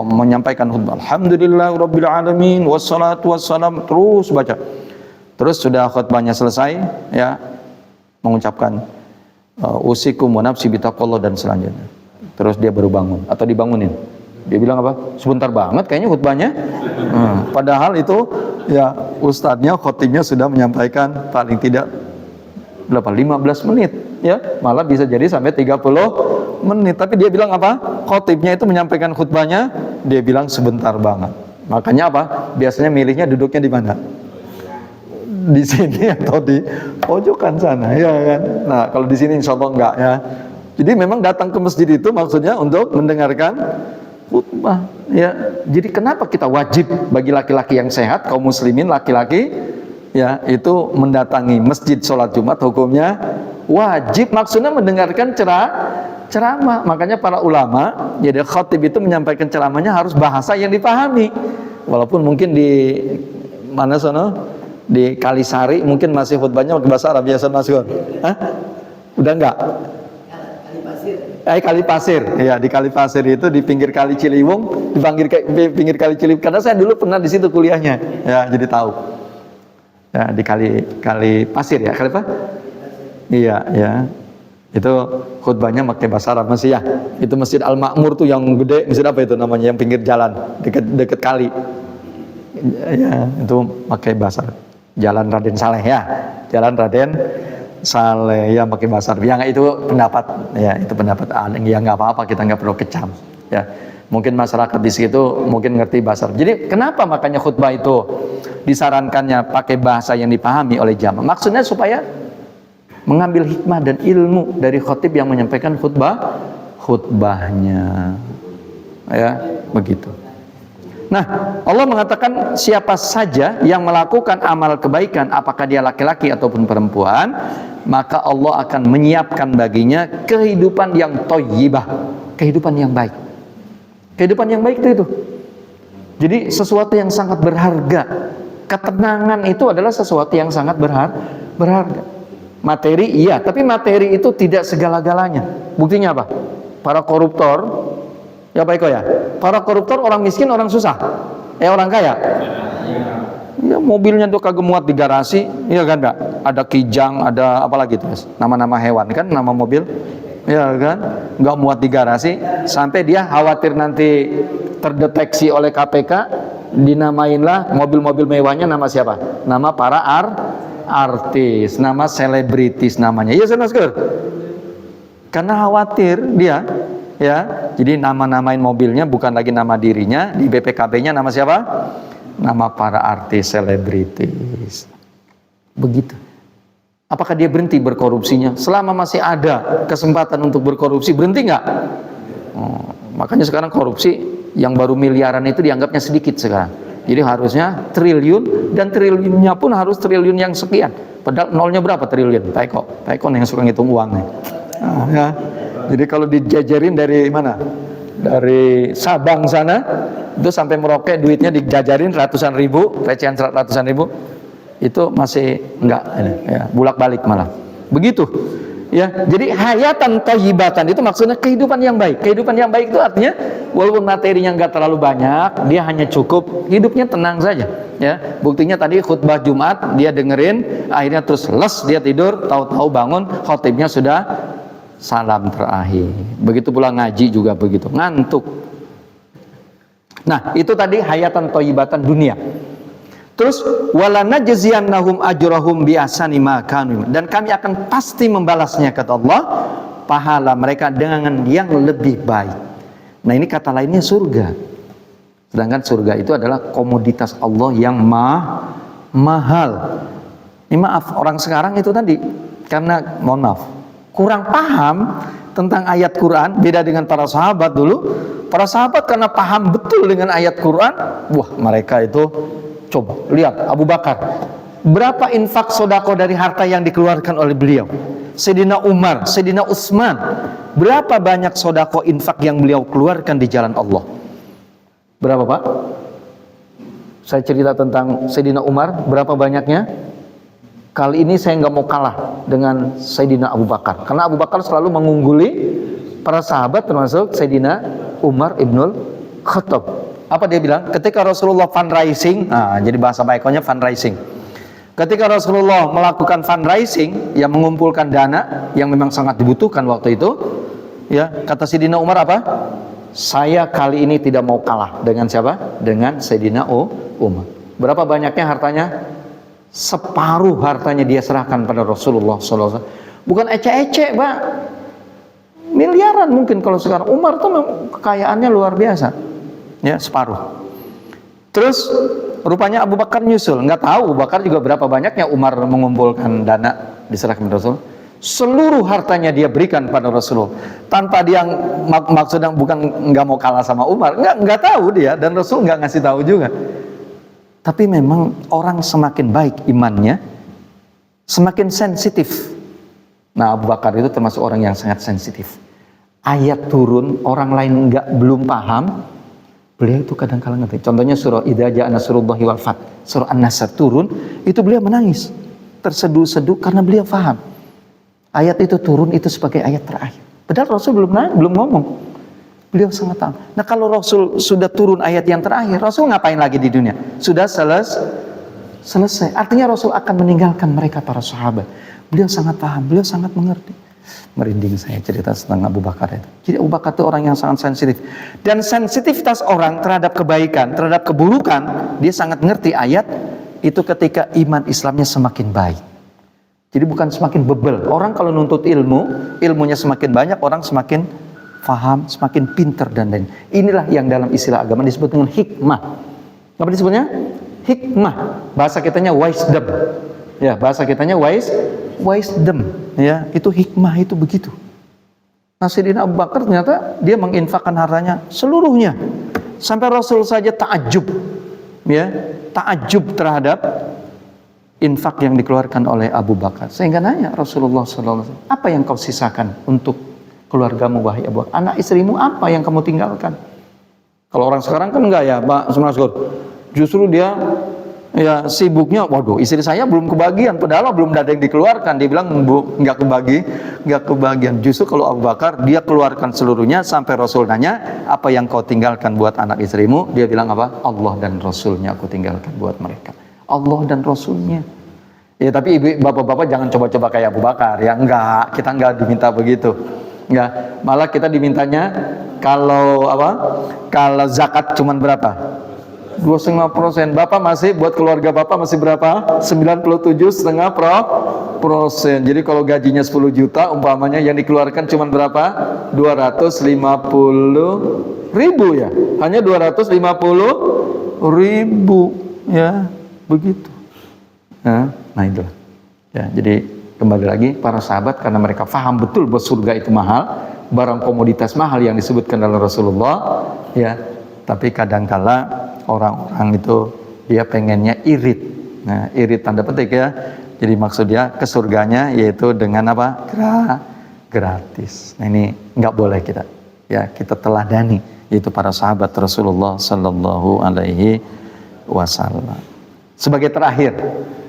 menyampaikan khutbah, Alhamdulillahirabbil alamin wassalatu wassalam, terus baca. Terus sudah khutbahnya selesai, ya, mengucapkan usikum wa nafsi bitaqwallah dan selanjutnya. Terus dia baru bangun atau dibangunin. Dia bilang apa? Sebentar banget kayaknya khutbahnya. Padahal itu ya ustadznya, khotibnya sudah menyampaikan paling tidak 15 menit, ya, malah bisa jadi sampai 30 menit. Tapi dia bilang apa? Khotibnya itu menyampaikan khutbahnya, dia bilang sebentar banget. Makanya apa? Biasanya milihnya duduknya di mana? Di sini atau di pojokan sana, ya kan? Nah, kalau di sini insya Allah enggak, ya. Jadi memang datang ke masjid itu maksudnya untuk mendengarkan khutbah, ya. Jadi kenapa kita wajib bagi laki-laki yang sehat, kaum muslimin laki-laki, ya, itu mendatangi masjid sholat Jumat, hukumnya wajib, maksudnya mendengarkan ceramah. Makanya para ulama, jadi khatib itu menyampaikan ceramahnya harus bahasa yang dipahami. Walaupun mungkin di mana sana, di Kalisari mungkin masih khutbahnya pakai bahasa Arab, biasa Mas Gun. Hah? Udah enggak? Kali Pasir. Ya, di Kali Pasir itu di pinggir Kali Ciliwung, di pinggir Kali Ciliwung. Karena saya dulu pernah di situ kuliahnya. Ya, jadi tahu. Ya, di Kali Pasir ya, Kali apa? Iya, ya. Itu khutbahnya pakai bahasa Arab masih, ya. Itu Masjid Al-Ma'mur tuh yang gede, masjid apa itu namanya, yang pinggir jalan, deket kali. Ya, itu pakai bahasa Arab. Jalan Raden Saleh, ya. Jalan Raden Saleh, ya, pakai bahasa Arab. Yang itu pendapat, ya, itu pendapat ya, nggak apa-apa, kita nggak perlu kecam, ya. Mungkin masyarakat di situ mungkin ngerti bahasa Arab. Jadi kenapa makanya khutbah itu disarankannya pakai bahasa yang dipahami oleh jamaah? Maksudnya supaya mengambil hikmah dan ilmu dari khatib yang menyampaikan khutbahnya, ya, begitu. Nah, Allah mengatakan siapa saja yang melakukan amal kebaikan, apakah dia laki-laki ataupun perempuan, maka Allah akan menyiapkan baginya kehidupan yang thayyibah, kehidupan yang baik. Kehidupan yang baik itu. Jadi sesuatu yang sangat berharga. Ketenangan itu adalah sesuatu yang sangat berharga. Materi iya, tapi materi itu tidak segala-galanya. Buktinya apa? Para koruptor, ya Pak Eko ya, para koruptor orang miskin, orang susah, orang kaya. Ya, mobilnya tuh kagak muat di garasi, iya kan, Mbak? Ada kijang, ada apa lagi tuh, nama-nama hewan kan, nama mobil, ya kan, nggak muat di garasi, sampai dia khawatir nanti terdeteksi oleh KPK, dinamainlah mobil-mobil mewahnya nama siapa? Nama para artis, nama selebritis namanya. Iya, Mas Gur. Karena khawatir dia, ya, jadi nama-namain mobilnya bukan lagi nama dirinya, di BPKB-nya nama siapa? Nama para artis, selebritis. Begitu. Apakah dia berhenti berkorupsinya? Selama masih ada kesempatan untuk berkorupsi, berhenti nggak? Makanya sekarang korupsi yang baru miliaran itu dianggapnya sedikit sekarang. Jadi harusnya triliun, dan triliunnya pun harus triliun yang sekian. Padahal nolnya berapa triliun? Pak Eko yang suka ngitung uang nih. Ya. Jadi kalau dijajarin dari mana? Dari Sabang sana, itu sampai Merauke duitnya dijajarin ratusan ribu, recehan ratusan ribu, itu masih enggak, ya, bulak-balik malah. Begitu. Ya, jadi hayatan thayyibatan itu maksudnya kehidupan yang baik. Kehidupan yang baik itu artinya walaupun materinya enggak terlalu banyak, dia hanya cukup hidupnya tenang saja. Ya, buktinya tadi khutbah Jumat dia dengerin, akhirnya terus les dia tidur, tahu-tahu bangun khatibnya sudah salam terakhir. Begitu pula ngaji juga begitu, ngantuk. Nah, itu tadi hayatan thayyibatan dunia. Terus walanajziyannahum ajrahum bi ahsani ma kanu, dan kami akan pasti membalasnya, kata Allah, pahala mereka dengan yang lebih baik. Nah, ini kata lainnya surga. Sedangkan surga itu adalah komoditas Allah yang mahal. Ini maaf, orang sekarang itu tadi karena mohon maaf kurang paham tentang ayat Quran, beda dengan para sahabat dulu. Para sahabat karena paham betul dengan ayat Quran, wah, mereka itu coba lihat Abu Bakar, Berapa infak sodako dari harta yang dikeluarkan oleh beliau? Sayyidina Umar, Sayyidina Utsman, berapa banyak sodako infak yang beliau keluarkan di jalan Allah? Berapa, Pak? Saya cerita tentang Sayyidina Umar, berapa banyaknya? Kali ini saya nggak mau kalah dengan Sayyidina Abu Bakar, karena Abu Bakar selalu mengungguli para sahabat, termasuk Sayyidina Umar ibnul Khattab. Apa dia bilang? Ketika Rasulullah fundraising, jadi bahasa baikonya fundraising. Ketika Rasulullah melakukan fundraising, yang mengumpulkan dana yang memang sangat dibutuhkan waktu itu, ya, kata Sayyidina Umar apa? Saya kali ini tidak mau kalah dengan siapa? Dengan Sayyidina Umar. Berapa banyaknya hartanya? Separuh hartanya dia serahkan pada Rasulullah SAW. Bukan ecek-ecek, Pak. Miliaran mungkin kalau sekarang. Umar tuh kekayaannya luar biasa. Ya, separuh. Terus rupanya Abu Bakar nyusul. Nggak tahu Abu Bakar juga berapa banyaknya Umar mengumpulkan dana diserahkan pada Rasul. Seluruh hartanya dia berikan pada Rasulullah. Tanpa dia maksudnya bukan nggak mau kalah sama Umar. Nggak tahu dia, dan Rasul nggak ngasih tahu juga. Tapi memang orang semakin baik imannya, semakin sensitif. Nah, Abu Bakar itu termasuk orang yang sangat sensitif. Ayat turun, orang lain belum paham, beliau itu kadang-kala ngerti. Contohnya surah Idza Jaa Nasrullahi wal Fath, surah An-Nasr turun, itu beliau menangis, terseduh-seduh karena beliau paham. Ayat itu turun itu sebagai ayat terakhir. Padahal Rasul belum ngomong. Beliau sangat tahu. Nah, kalau Rasul sudah turun ayat yang terakhir, Rasul ngapain lagi di dunia? Sudah selesai. Artinya Rasul akan meninggalkan mereka para sahabat. Beliau sangat paham, beliau sangat mengerti. Merinding saya cerita tentang Abu Bakar itu. Jadi Abu Bakar itu orang yang sangat sensitif. Dan sensitivitas orang terhadap kebaikan, terhadap keburukan, dia sangat ngerti ayat itu ketika iman Islamnya semakin baik. Jadi bukan semakin bebel. Orang kalau nuntut ilmunya semakin banyak, orang semakin faham, semakin pinter dan lain. Inilah yang dalam istilah agama disebut dengan hikmah. Apa disebutnya? Hikmah. Bahasa kitanya wisdom. Ya, bahasa kitanya wisdom. Ya, itu hikmah, itu begitu. Nah, Sayyidina Abu Bakar ternyata dia menginfakkan hartanya seluruhnya. Sampai Rasul saja ta'ajub. Ya, ta'ajub terhadap infak yang dikeluarkan oleh Abu Bakar. Sehingga nanya Rasulullah SAW, apa yang kau sisakan untuk keluargamu wahai Abu Bakar? Anak istrimu apa yang kamu tinggalkan? Kalau orang sekarang kan enggak ya Pak Sumaskur. Justru dia ya sibuknya, waduh istri saya belum kebagian, padahal belum ada yang dikeluarkan. Dia bilang Bu, enggak kebagian. Justru kalau Abu Bakar dia keluarkan seluruhnya, sampai Rasul nanya, apa yang kau tinggalkan buat anak istrimu? Dia bilang apa? Allah dan Rasulnya aku tinggalkan buat mereka. Allah dan Rasulnya. Ya, tapi ibu bapak-bapak jangan coba-coba kayak Abu Bakar ya. Enggak, kita enggak diminta begitu. Enggak, malah kita dimintanya kalau zakat cuman berapa? 2,5%. Bapak masih buat keluarga Bapak masih berapa? 97,5%. Jadi kalau gajinya 10 juta umpamanya yang dikeluarkan cuman berapa? 250.000 ya. Hanya 250.000 ya, begitu. Nah itulah. Ya, jadi kembali lagi para sahabat karena mereka paham betul bahwa surga itu mahal, barang komoditas mahal yang disebutkan dalam Rasulullah, ya. Tapi kadangkala orang-orang itu dia pengennya irit. Nah, irit tanda petik ya. Jadi maksud dia ke surganya yaitu dengan apa? Gratis. Nah, ini nggak boleh kita. Ya, kita teladani yaitu para sahabat Rasulullah sallallahu alaihi wasallam. Sebagai terakhir,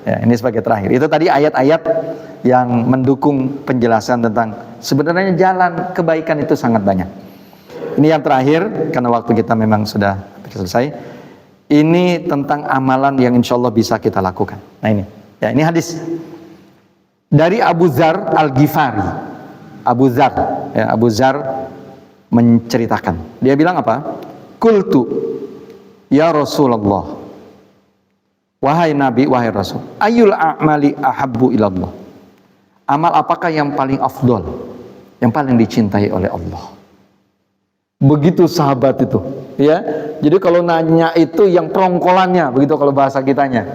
ya, ini sebagai terakhir. Itu tadi ayat-ayat yang mendukung penjelasan tentang sebenarnya jalan kebaikan itu sangat banyak. Ini yang terakhir karena waktu kita memang sudah selesai. Ini tentang amalan yang insya Allah bisa kita lakukan. Nah ini, ya ini hadis dari Abu Dzar Al-Ghifari. Abu Dzar menceritakan. Dia bilang apa? Qultu ya Rasulullah. Wahai Nabi, wahai Rasul, ayyul a'mali ahabbu ilallah. Amal apakah yang paling afdol, yang paling dicintai oleh Allah? Begitu sahabat itu, ya. Jadi kalau nanya itu yang perongkolannya, begitu kalau bahasa kitanya.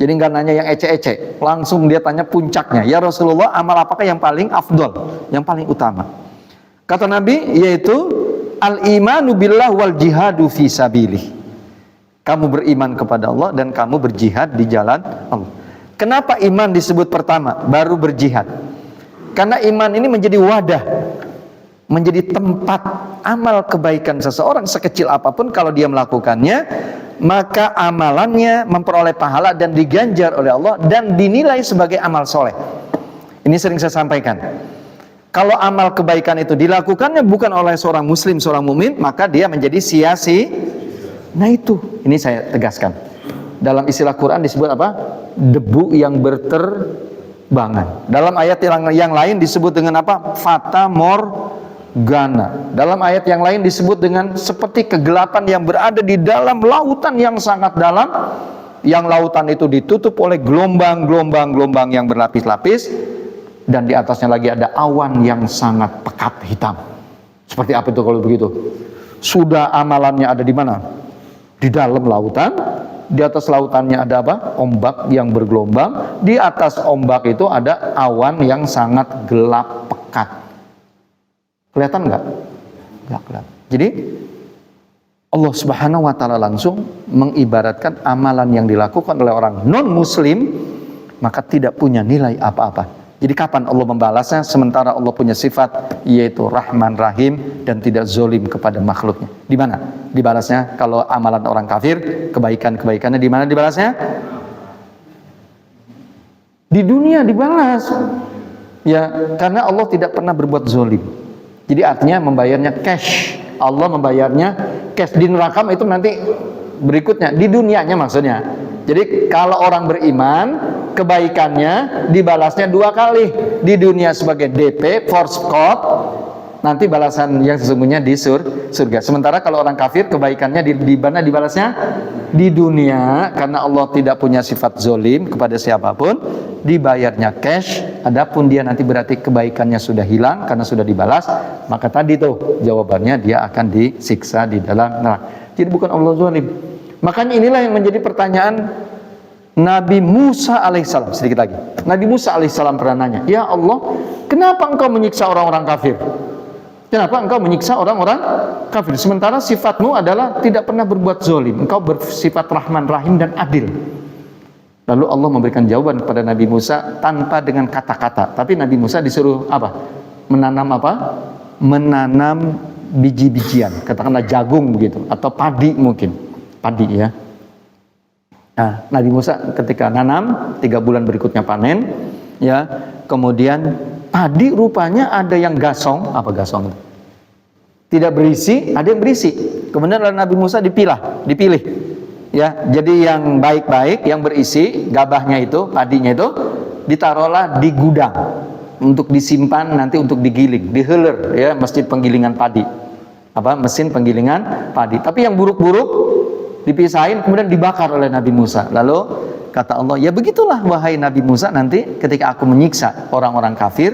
Jadi nggak nanya yang ecek-ecek, langsung dia tanya puncaknya. Ya Rasulullah, amal apakah yang paling afdol, yang paling utama? Kata Nabi, yaitu al-imanu billah wal jihadu fi sabilih. Kamu beriman kepada Allah dan kamu berjihad di jalan Allah. Kenapa iman disebut pertama, baru berjihad? Karena iman ini menjadi wadah, menjadi tempat amal kebaikan seseorang sekecil apapun, kalau dia melakukannya, maka amalannya memperoleh pahala dan diganjar oleh Allah dan dinilai sebagai amal soleh. Ini sering saya sampaikan. Kalau amal kebaikan itu dilakukannya bukan oleh seorang muslim, seorang mukmin, maka dia menjadi sia-sia. Nah itu, ini saya tegaskan. Dalam istilah Quran disebut apa? Debu yang berterbangan. Dalam ayat yang lain disebut dengan apa? Fata morgana. Dalam ayat yang lain disebut dengan seperti kegelapan yang berada di dalam lautan yang sangat dalam, yang lautan itu ditutup oleh gelombang yang berlapis-lapis, dan di atasnya lagi ada awan yang sangat pekat hitam. Seperti apa itu kalau begitu? Sudah amalannya ada di mana? Di dalam lautan. Di atas lautannya ada apa? Ombak yang bergelombang. Di atas ombak itu ada awan yang sangat gelap pekat. Kelihatan nggak? Nggak kelihatan. Jadi Allah Subhanahu wa Ta'ala langsung mengibaratkan amalan yang dilakukan oleh orang non-muslim maka tidak punya nilai apa-apa. Jadi kapan Allah membalasnya? Sementara Allah punya sifat yaitu Rahman Rahim dan tidak zolim kepada makhluknya. Di mana dibalasnya? Kalau amalan orang kafir, kebaikannya di mana dibalasnya? Di dunia dibalas. Ya, karena Allah tidak pernah berbuat zolim. Jadi artinya membayarnya cash. Allah membayarnya cash. Di neraka itu nanti berikutnya, di dunianya maksudnya. Jadi kalau orang beriman, kebaikannya dibalasnya 2 kali. Di dunia sebagai DP, force code, nanti balasan yang sesungguhnya di surga. Sementara kalau orang kafir, kebaikannya di mana dibalasnya? Di dunia, karena Allah tidak punya sifat zolim kepada siapapun, dibayarnya cash. Adapun dia nanti berarti kebaikannya sudah hilang karena sudah dibalas, maka tadi tuh jawabannya dia akan disiksa di dalam neraka. Jadi bukan Allah zolim. Makanya inilah yang menjadi pertanyaan Nabi Musa alaihissalam. Sedikit lagi, Nabi Musa alaihissalam pernah nanya, ya Allah, kenapa engkau menyiksa orang-orang kafir? Kenapa engkau menyiksa orang-orang kafir? Sementara sifatmu adalah tidak pernah berbuat zolim. Engkau bersifat Rahman Rahim dan adil. Lalu Allah memberikan jawaban kepada Nabi Musa tanpa dengan kata-kata. Tapi Nabi Musa disuruh apa? Menanam apa? Menanam biji-bijian. Katakanlah jagung begitu, atau padi mungkin. Padi ya. Nah, Nabi Musa ketika nanam 3 bulan berikutnya panen, ya. Kemudian padi rupanya ada yang gasong, apa gasong? Tidak berisi, ada yang berisi. Kemudian Nabi Musa dipilih, ya. Jadi yang baik-baik, yang berisi, gabahnya itu, padinya itu, ditaruhlah di gudang untuk disimpan nanti untuk digiling, diheler, ya, mesin penggilingan padi. Apa? Mesin penggilingan padi. Tapi yang buruk-buruk dipisahin kemudian dibakar oleh Nabi Musa. Lalu kata Allah, ya begitulah wahai Nabi Musa, nanti ketika aku menyiksa orang-orang kafir,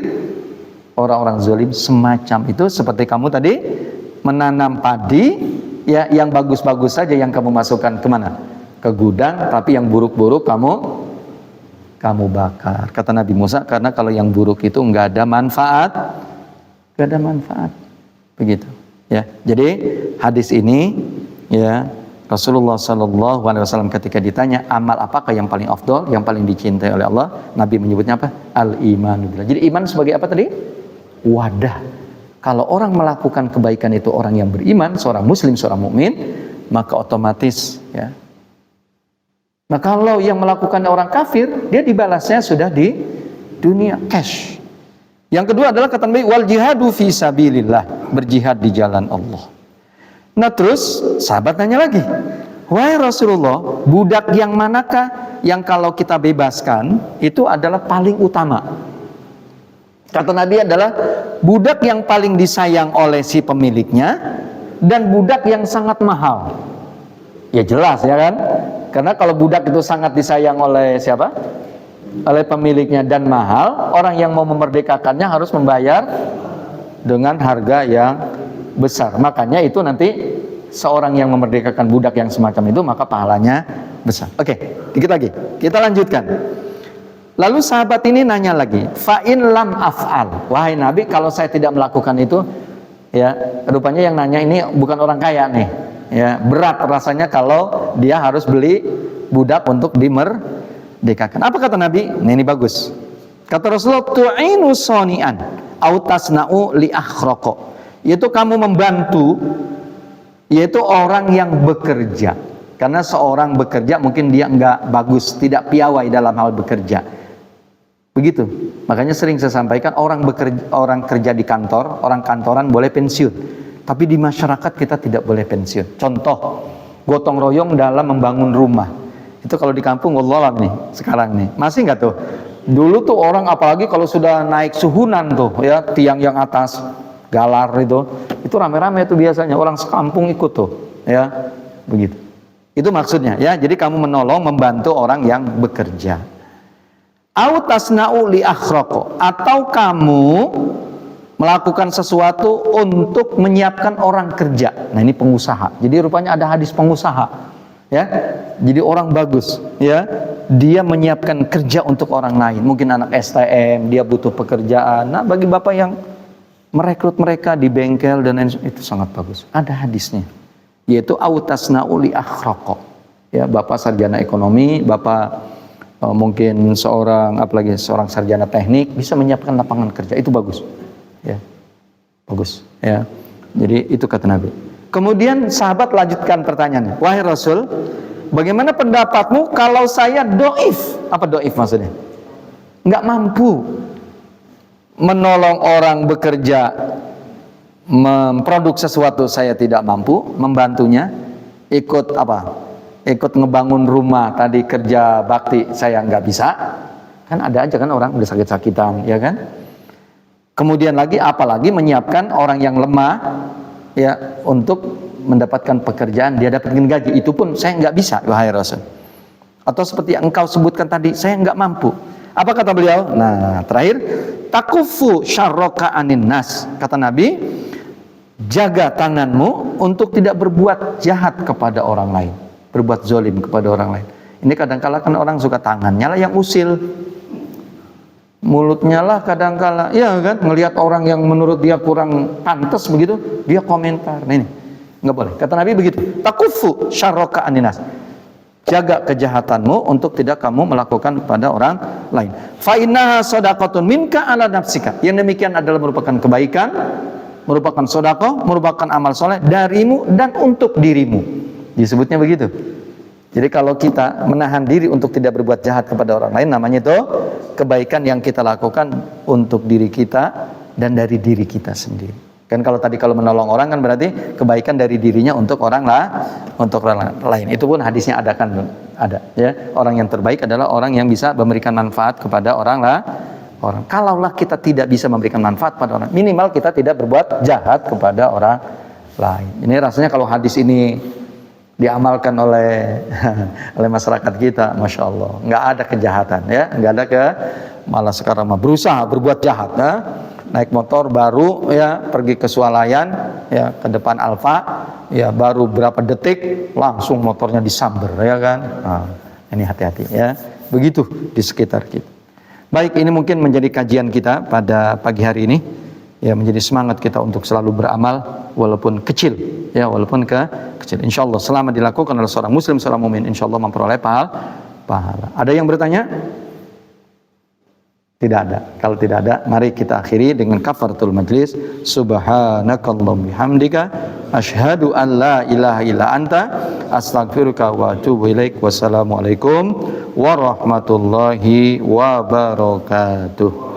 orang-orang zalim semacam itu, seperti kamu tadi menanam padi, ya, yang bagus-bagus saja yang kamu masukkan kemana? Ke gudang, tapi yang buruk-buruk kamu bakar. Kata Nabi Musa, karena kalau yang buruk itu nggak ada manfaat, begitu. Ya, jadi hadis ini, ya, Rasulullah SAW ketika ditanya amal apakah yang paling afdol, yang paling dicintai oleh Allah, Nabi menyebutnya apa? Al-imanu billah. Jadi iman sebagai apa tadi? Wadah. Kalau orang melakukan kebaikan itu orang yang beriman, seorang muslim, seorang mukmin, maka otomatis, ya. Nah kalau yang melakukan orang kafir, dia dibalasnya sudah di dunia cash. Yang kedua adalah kata Nabi, wal jihadu fi sabilillah, berjihad di jalan Allah. Nah terus sahabat nanya lagi, wahai Rasulullah, budak yang manakah yang kalau kita bebaskan itu adalah paling utama? Kata Nabi adalah budak yang paling disayang oleh si pemiliknya dan budak yang sangat mahal. Ya jelas ya kan? Karena kalau budak itu sangat disayang oleh siapa? Oleh pemiliknya dan mahal, orang yang mau memerdekakannya harus membayar dengan harga yang besar. Makanya itu nanti seorang yang memerdekakan budak yang semacam itu maka pahalanya besar. Oke, dikit lagi. Kita lanjutkan. Lalu sahabat ini nanya lagi, fa in lam af'al. Wahai Nabi, kalau saya tidak melakukan itu, ya, rupanya yang nanya ini bukan orang kaya nih. Ya, berat rasanya kalau dia harus beli budak untuk dekakan. Apa kata Nabi? Nah, ini bagus. Kata Rasulullah, tu'inu soni'an au tasna'u li akhraqa. Yaitu kamu membantu, yaitu orang yang bekerja. Karena seorang bekerja mungkin dia enggak bagus, tidak piawai dalam hal bekerja. Begitu. Makanya sering saya sampaikan, orang kerja di kantor, orang kantoran boleh pensiun. Tapi di masyarakat kita tidak boleh pensiun. Contoh, gotong royong dalam membangun rumah. Itu kalau di kampung, wallahualam nih, sekarang nih. Masih nggak tuh? Dulu tuh orang apalagi kalau sudah naik suhunan tuh, ya, tiang yang atas, galar itu rame-rame tuh biasanya. Orang sekampung ikut tuh, ya, begitu. Itu maksudnya, ya. Jadi kamu menolong, membantu orang yang bekerja. Au tasna'u li akhraqa, atau kamu melakukan sesuatu untuk menyiapkan orang kerja. Nah, ini pengusaha. Jadi rupanya ada hadis pengusaha, ya. Jadi orang bagus, ya. Dia menyiapkan kerja untuk orang lain. Mungkin anak STM, dia butuh pekerjaan. Nah, bagi bapak yang merekrut mereka di bengkel dan lain, itu sangat bagus. Ada hadisnya, yaitu autasna'u li akhraqa. Ya, bapak sarjana ekonomi, bapak mungkin seorang sarjana teknik bisa menyiapkan lapangan kerja, itu bagus. Ya, bagus, ya. Jadi itu kata Nabi. Kemudian sahabat lanjutkan pertanyaan, wahai Rasul, bagaimana pendapatmu kalau saya doif? Apa doif maksudnya? Nggak mampu menolong orang bekerja, memproduksi sesuatu, saya tidak mampu membantunya. Ikut ngebangun rumah tadi, kerja bakti, saya nggak bisa. Kan ada aja kan orang udah sakit-sakitan, ya kan? Kemudian lagi, apalagi menyiapkan orang yang lemah, ya, untuk mendapatkan pekerjaan, dia dapatkan gaji, itu pun saya nggak bisa, wahai Rasul. Atau seperti yang engkau sebutkan tadi, saya nggak mampu. Apa kata beliau? Nah, terakhir, takufu syarroka anin nas. Kata Nabi, jaga tanganmu untuk tidak berbuat jahat kepada orang lain, berbuat zolim kepada orang lain. Ini kadang-kala kan orang suka tangannya lah yang usil, mulutnya lah kadang-kala, ya kan, ngelihat orang yang menurut dia kurang pantas begitu, dia komentar. Nah, ini nggak boleh. Kata Nabi begitu, takufu syarroka aninas, jaga kejahatanmu untuk tidak kamu melakukan kepada orang lain. Fa innaha shadaqatun minka ala nafsika. Yang demikian adalah merupakan kebaikan, merupakan sedekah, merupakan amal soleh darimu dan untuk dirimu. Disebutnya begitu. Jadi kalau kita menahan diri untuk tidak berbuat jahat kepada orang lain, namanya itu kebaikan yang kita lakukan untuk diri kita dan dari diri kita sendiri. Kan kalau tadi kalau menolong orang kan berarti kebaikan dari dirinya untuk orang lain. Itu pun hadisnya ada kan, ada, ya. Orang yang terbaik adalah orang yang bisa memberikan manfaat kepada orang. Kalaulah kita tidak bisa memberikan manfaat pada orang, minimal kita tidak berbuat jahat kepada orang lain. Ini rasanya kalau hadis ini diamalkan oleh masyarakat kita, masya Allah, nggak ada kejahatan, ya, nggak ada malah sekarang berusaha berbuat jahat, ya. Naik motor baru, ya, pergi ke swalayan, ya, ke depan Alfa, ya, baru berapa detik langsung motornya disamber, ya kan. Nah, ini hati-hati, ya, begitu di sekitar kita. Baik, ini mungkin menjadi kajian kita pada pagi hari ini, ya, menjadi semangat kita untuk selalu beramal walaupun kecil, ya, walaupun kecil. Insyaallah selama dilakukan oleh seorang muslim, seorang mukmin, insyaallah memperoleh pahala. Ada yang bertanya? Tidak ada. Kalau tidak ada, mari kita akhiri dengan kafaratul majlis. Subhanakallahumma bihamdika asyhadu an la ilaha illa anta astaghfiruka wa atubu ilaik. Wassalamualaikum warahmatullahi wabarakatuh.